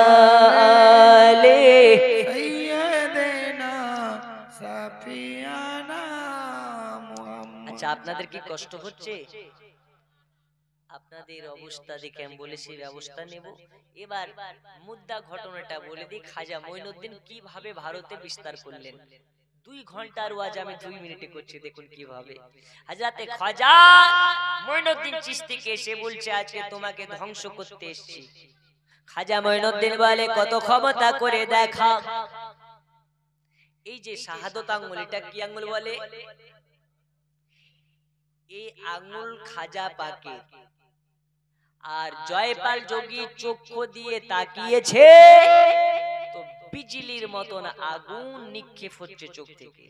آله سيدنا سفيانا محمد। আচ্ছা, আপনাদের কি কষ্ট হচ্ছে? আপনাদের অবস্থা দেখে আমি বলেছি ব্যবস্থা নেব। এবার মুদ্রা ঘটনাটা বলে দিই, খাজা মঈনুদ্দিন কিভাবে ভারতে বিস্তার করলেন। 2 ঘন্টার ওয়াজ আমি 2 মিনিটে করছি, দেখুন কিভাবে। হযরতে খাজা মঈনুদ্দিন চিশতিকে এসে বলছে আজকে তোমাকে ধ্বংস করতে এসেছি। খাজা মঈনুদ্দিন বলে কত ক্ষমতা করে দেখা। এই যে শাহাদত আঙ্গুল, এটা কি আঙ্গুল বলে? এই আঙ্গুল খাজা পাকে। আর জয়পাল যোগী চক্ষু দিয়ে তাকিয়েছে তো বিজলির মতন আগুন নিক্ষেপ হচ্ছে চোখ থেকে।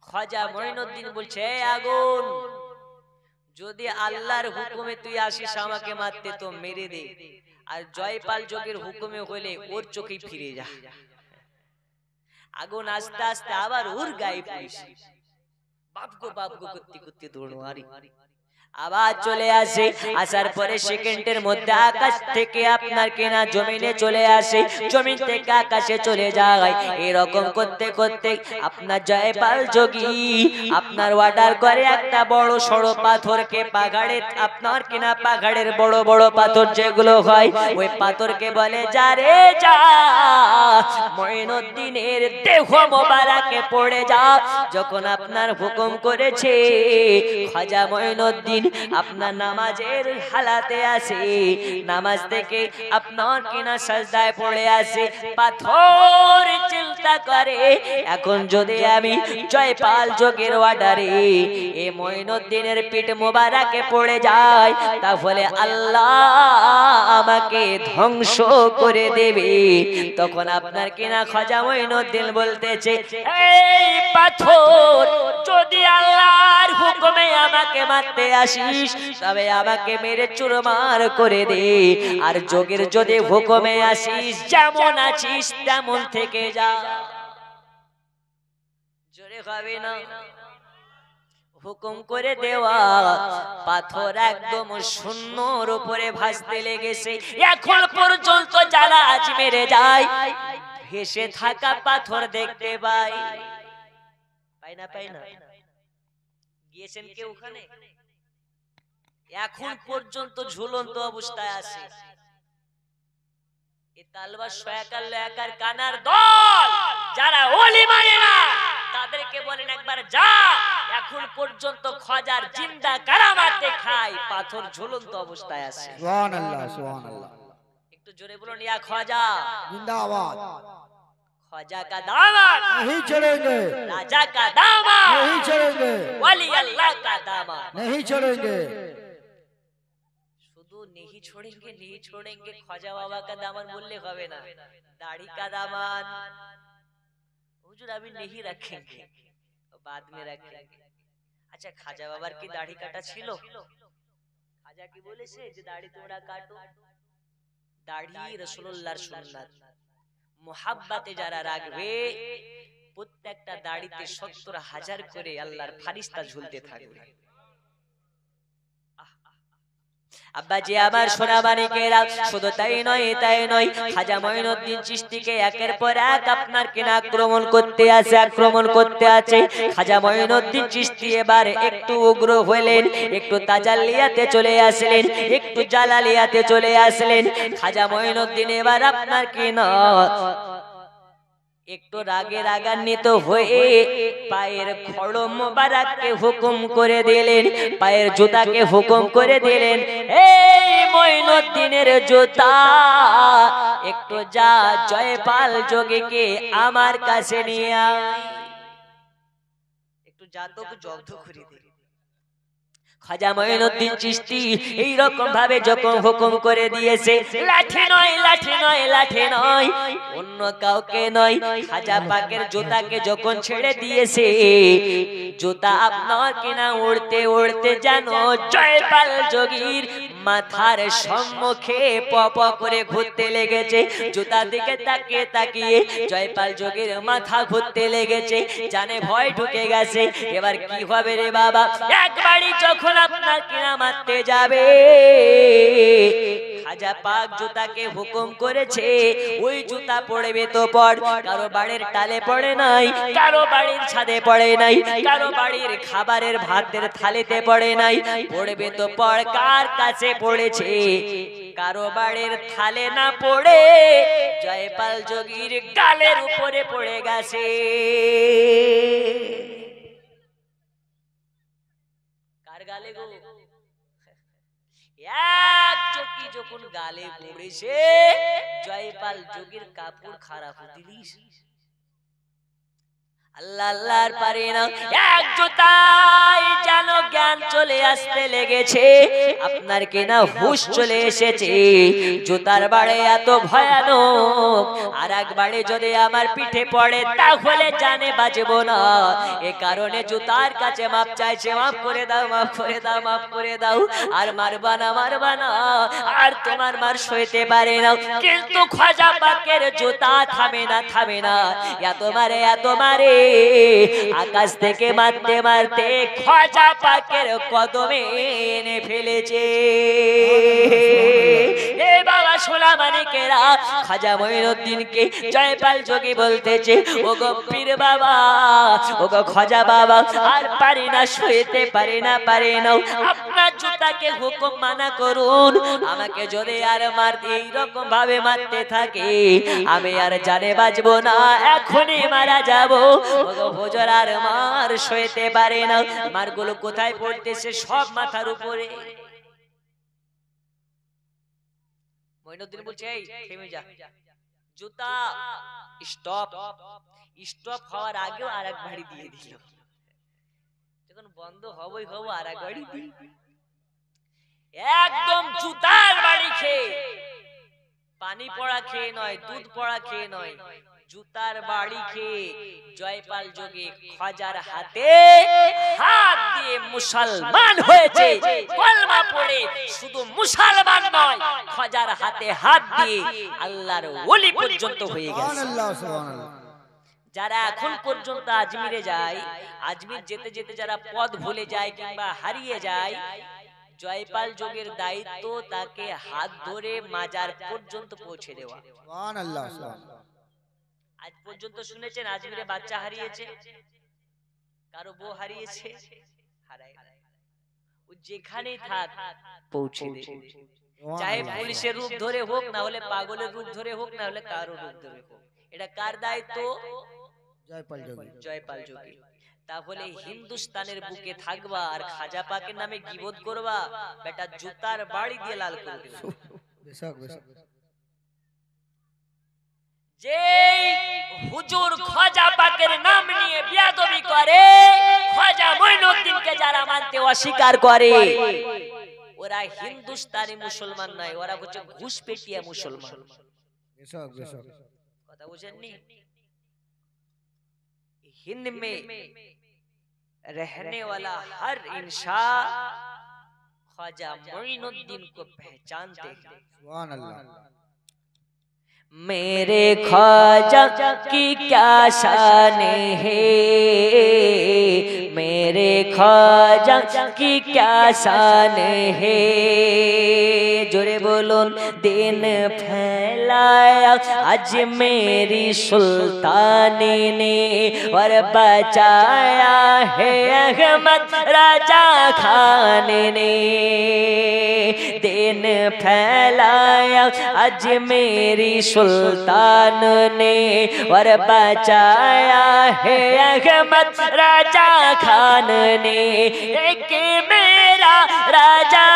খাজা মঈনুদ্দিন বলছে এই আগুন, যদি আল্লাহর হুকুমে তুই আসিস আমাকে মারতে তো মেরে দে, আর জয়পাল যোগীর হুকুমে হলে ওর চোখেই ফিরে যা। আগুন আস্তে আস্তে আবার ওর গায়ে পড়েছে। বাপগো করতে করতে দৌড়ারি আবার চলে আসে। আসার পরে সেকেন্ডের মধ্যে আকাশ থেকে আপনার কেনা জমিনে চলে আসে, জমিন থেকে আকাশে চলে যায়। এরকম করতে করতে আপনার জয়পাল যোগী আপনার অর্ডার করে একটা বড় সড়ো পাথরকে, পাহাড়ে আপনার কেনা পাহাড়ের বড় বড় পাথর যেগুলো হয়, ওই পাথরকে বলে যা রে যা, মঈনুদ্দিনের দেহ মোবারকে পড়ে যা। যখন আপনার হুকুম করেছে খাজা মঈনুদ্দিন মঈনুদ্দিন আপনার নামাজের হালাতে আছে, নামাজ থেকে আপনার কিনা সাজদায় পড়ে আছে, পাথর চিন্তা করে এখন যদি আমি জয়পাল যোগের অর্ডারে এই মঈনুদ্দিনের পিঠ মোবারকে পড়ে যায় তাহলে আল্লাহ আমাকে ধ্বংস করে দেবে। তখন আপনার কিনা খাজা মঈনুদ্দিন বলতেছে, এই পাথর যদি আল্লাহর হুকুমে আমাকে মারতে আসিস তবে আমাকে মেরে চুরমার করে দে, আর যোগের যদি হুকুমে আসিস যেমন আছিস তেমন থেকে যা। জোরে খাবে না? হুকুম করে দেওয়া, পাথর একদম শূন্যর উপরে ভাসতে লেগেছে। এখন পর্যন্ত যারা আজমেরে যায় ভেসে থাকা পাথর দেখতে পাই, পাই না? পাই না? গিয়েছেন কেউ ওখানে? এখন পর্যন্ত ঝুলন্ত অবস্থায় আছে। এই তালবার সয়াকার লয়াকার কানার দল যারা ওলি মানে না তাদেরকে বলেন একবার যা, এখন পর্যন্ত খাজার জিন্দা কারামাত দেখায়, পাথর ঝুলন্ত অবস্থায় আছে। সুবহানাল্লাহ সুবহানাল্লাহ। একটু জোরে বলুন ইয়া খাজা जिंदाबाद। খাজা কা দামান नहीं छोड़ेंगे, রাজা কা দামান नहीं छोड़ेंगे, ওলি আল্লাহ কা দামান। नहीं छोड़ेंगे। শুধু নেহি ছোড়েঙ্গে নেহি ছোড়েঙ্গে খাজা বাবা কা দামান বললে হবে না, দাড়ি কা দামান হুজুর अभी नहीं रखेंगे बाद में रखेंगे। আচ্ছা খাজা বাবার কি দাড়ি কাটা ছিল? খাজা কি বলেছে যে দাড়ি তোমরা কাটো? দাড়ি রাসূলুল্লাহর সুন্নাত, মুহাব্বতে যারা রাখবে প্রত্যেকটা দাড়িতে ৭০,০০০ করে আল্লাহর ফারিস্তা ঝুলতে থাকবে। আব্বাজি আমার সোনা মানিকেরা, শুধু তাই নয় তাই নয়, খাজা মঈনুদ্দিন চিশতিকে একের পর এক আপনার কিনা আক্রমণ করতে আছে। খাজা মঈনুদ্দিন চিশতি এবার একটু উগ্র হলেন, একটু তাজাল্লিয়াতে চলে আসলেন, একটু জালালিয়াতে চলে আসলেন। খাজা মঈনুদ্দিন এবার আপনার কিনা একটু রাগে রাগান্বিত হয়ে পায়ের খড়ম মোবারককে হুকুম করে দিলেন, পায়ের জুতাকে হুকুম করে দিলেন, এই মঈনুদ্দিনের জুতা একটু যা জয়পাল যোগীকে আমার কাছে নিয়ে আয়, একটু যা তো জব্দ করে দে। খাজা মঈনুদ্দিন চিশতি এই রকম ভাবে যখন হুকুম করে দিয়েছে, লাঠি নয় লাঠি নয় লাঠি নয়, অন্য কাউকে নয়, খাজা পাকের জুতাকে যখন ছেড়ে দিয়েছে, জুতা আপনার কিনা উড়তে উড়তে যেন জয়পাল যোগীর মাথার সম্মুখে পপ করে ঘুরতে লেগেছে। জুতা দিকে তাকিয়ে তাকিয়ে জয়পাল যোগীর মাথা ঘুরতে লেগেছে, জানে ভয় ঢুকে গেছে, এবার কি হবে রে বাবা। একবারই যখন আপনার কিনা মারতে যাবে, খাজা পাক জুতাকে হুকুম করেছে ওই জুতা পড়বে তো পড়, কারো বাড়ির টালে পড়ে নাই, কারো বাড়ির ছাদে পড়ে নাই, কারো বাড়ির খাবারের ভাতের থালিতে পড়ে নাই, পড়বে তো পড়। কার কাছে পড়েছে? কারো বাড়ির থালে না পড়ে জয়পাল যোগীর গালের উপরে পড়ে গেছে। কার গালে গো? এক চকি যখন গালে পড়েছে জয়পাল যোগীর কাপড় খারাপ হতে দিয়েছে। আল্লাহ আল্লাহর পারে না, এক জুতায় যেন জ্ঞান চলে আসতে লেগেছে, আপনার কিনা হুঁশ চলে এসেছে। জুতার বাড়ে এত ভয়ানক, আর একবারে যদি আমার পিঠে পড়ে তাহলে জানে বাঁচবো না। এ কারণে জুতার কাছে মাপ চাইছে, মাফ করে দাও মাফ করে দাও মাফ করে দাও, আর মারবা না মারবা না, আর তোমার মার সইতে পারে না। কিন্তু খাজা পাকের জুতা থামে না থামে না, এত মারে এত মারে, আকাশ থেকে মারতে মারতে খাজা পাকের কদমে এনে ফেলেছে। এ বাবা সোনা মানিকেরা খাজা মঈনুদ্দিনকে জয়পাল যোগী বলতেছে, ওগো পীর বাবা, ওগো খাজা বাবা, আর পারি না, সইতে পারি না, আপনার জুতাকে হুকুম মানা করুন। আমাকে যদি আর মারতে এইরকম ভাবে মারতে থাকে, আমি আর জানে বাঁচবো না, এখনই মারা যাব। ওগো হুজুর আর মার সইতে পারে না। মারগুলো কোথায় পড়তেছে? সব মাথার উপরে। মঈনুদ্দিন বলছে, এই থেমে যা, জুতা স্টপ। স্টপ হওয়ার আগেও আরেক বাড়ি দিয়ে দিল। যখন বন্ধ হবই হবো আরেক বাড়ি দিল। একদম জুতার বাড়ি খেয়ে, পানি পড়া খেয়ে নয়, দুধ পড়া খেয়ে নয়, জুতার বাড়ি খেয়ে জয়পাল যোগী খাজার হাতে হাত দিয়ে মুসলমান হয়েছে। কলমা পড়ে শুধু মুসলমান নয়, খাজার হাতে হাত দিয়ে আল্লাহর ওলি পর্যন্ত হয়ে গেছে। সুবহানাল্লাহ, সুবহানাল্লাহ। যারা এখন পর্যন্ত আজমিরে যায়, আজমির যেতে যেতে যারা পথ ভুলে যায় কিংবা হারিয়ে যায়, জয়পাল যোগীর দায়িত্ব তাকে হাত ধরে মাজার পর্যন্ত পৌঁছে দেওয়া। সুবহানাল্লাহ, সুবহানাল্লাহ। আজ পর্যন্ত শুনেছেন আজমিরে বাচ্চা হারিয়েছে, কারো বউ হারিয়েছে? হারায় না। ও যেখানেই থাক পৌঁছে দেবে। চাহে পুলিশের রূপ ধরে হোক, না হলে পাগলের রূপ ধরে হোক, না হলে কারো রূপ ধরে হোক। এটা কার দায়িত্ব? জয়পাল যোগী। জয়পাল যোগী। তাহলে হিন্দুস্তানের বুকে থাকবা আর খাজা পাকের নামে গীবত করবা, বেটা জুতার বাড়ি দিয়ে লাল করে দেবে। বেশক, বেশক। যেই হুজুর খাজা পাকের নাম নিয়ে বেয়াদবি করে, খাজা মঈনুদ্দিনকে যারা মানতে অস্বীকার করে, ওরা হিন্দুস্তানি মুসলমান নয়, ওরা হচ্ছে ঘুষপেটিয়া মুসলমান। বেশক, বেশক। কথা বুঝেননি? हिंद में रहने वाला हर इंसान ख्वाजा मोइनुद्दीन को पहचानते हैं। सुभानअल्लाह। मेरे ख्वाजा की क्या शान है, मेरे ख्वाजा की क्या शान है, जोरे बोलून दिन फैलाया आज मेरी सुल्तानी ने, और बचाया है अहमद राजा खान ने, दिन फैलाया आज मेरी सुल्तान ने, और बचाया है अहमद राजा खान ने, एक मेरा राजा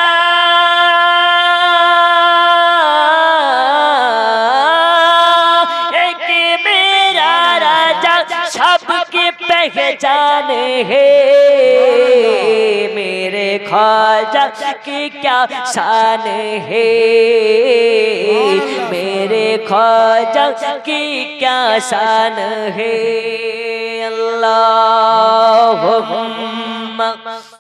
सबकी पहचान है, मेरे ख्वाजा की क्या शान है, मेरे ख्वाजा की क्या शान है। अल्लाहुम्मा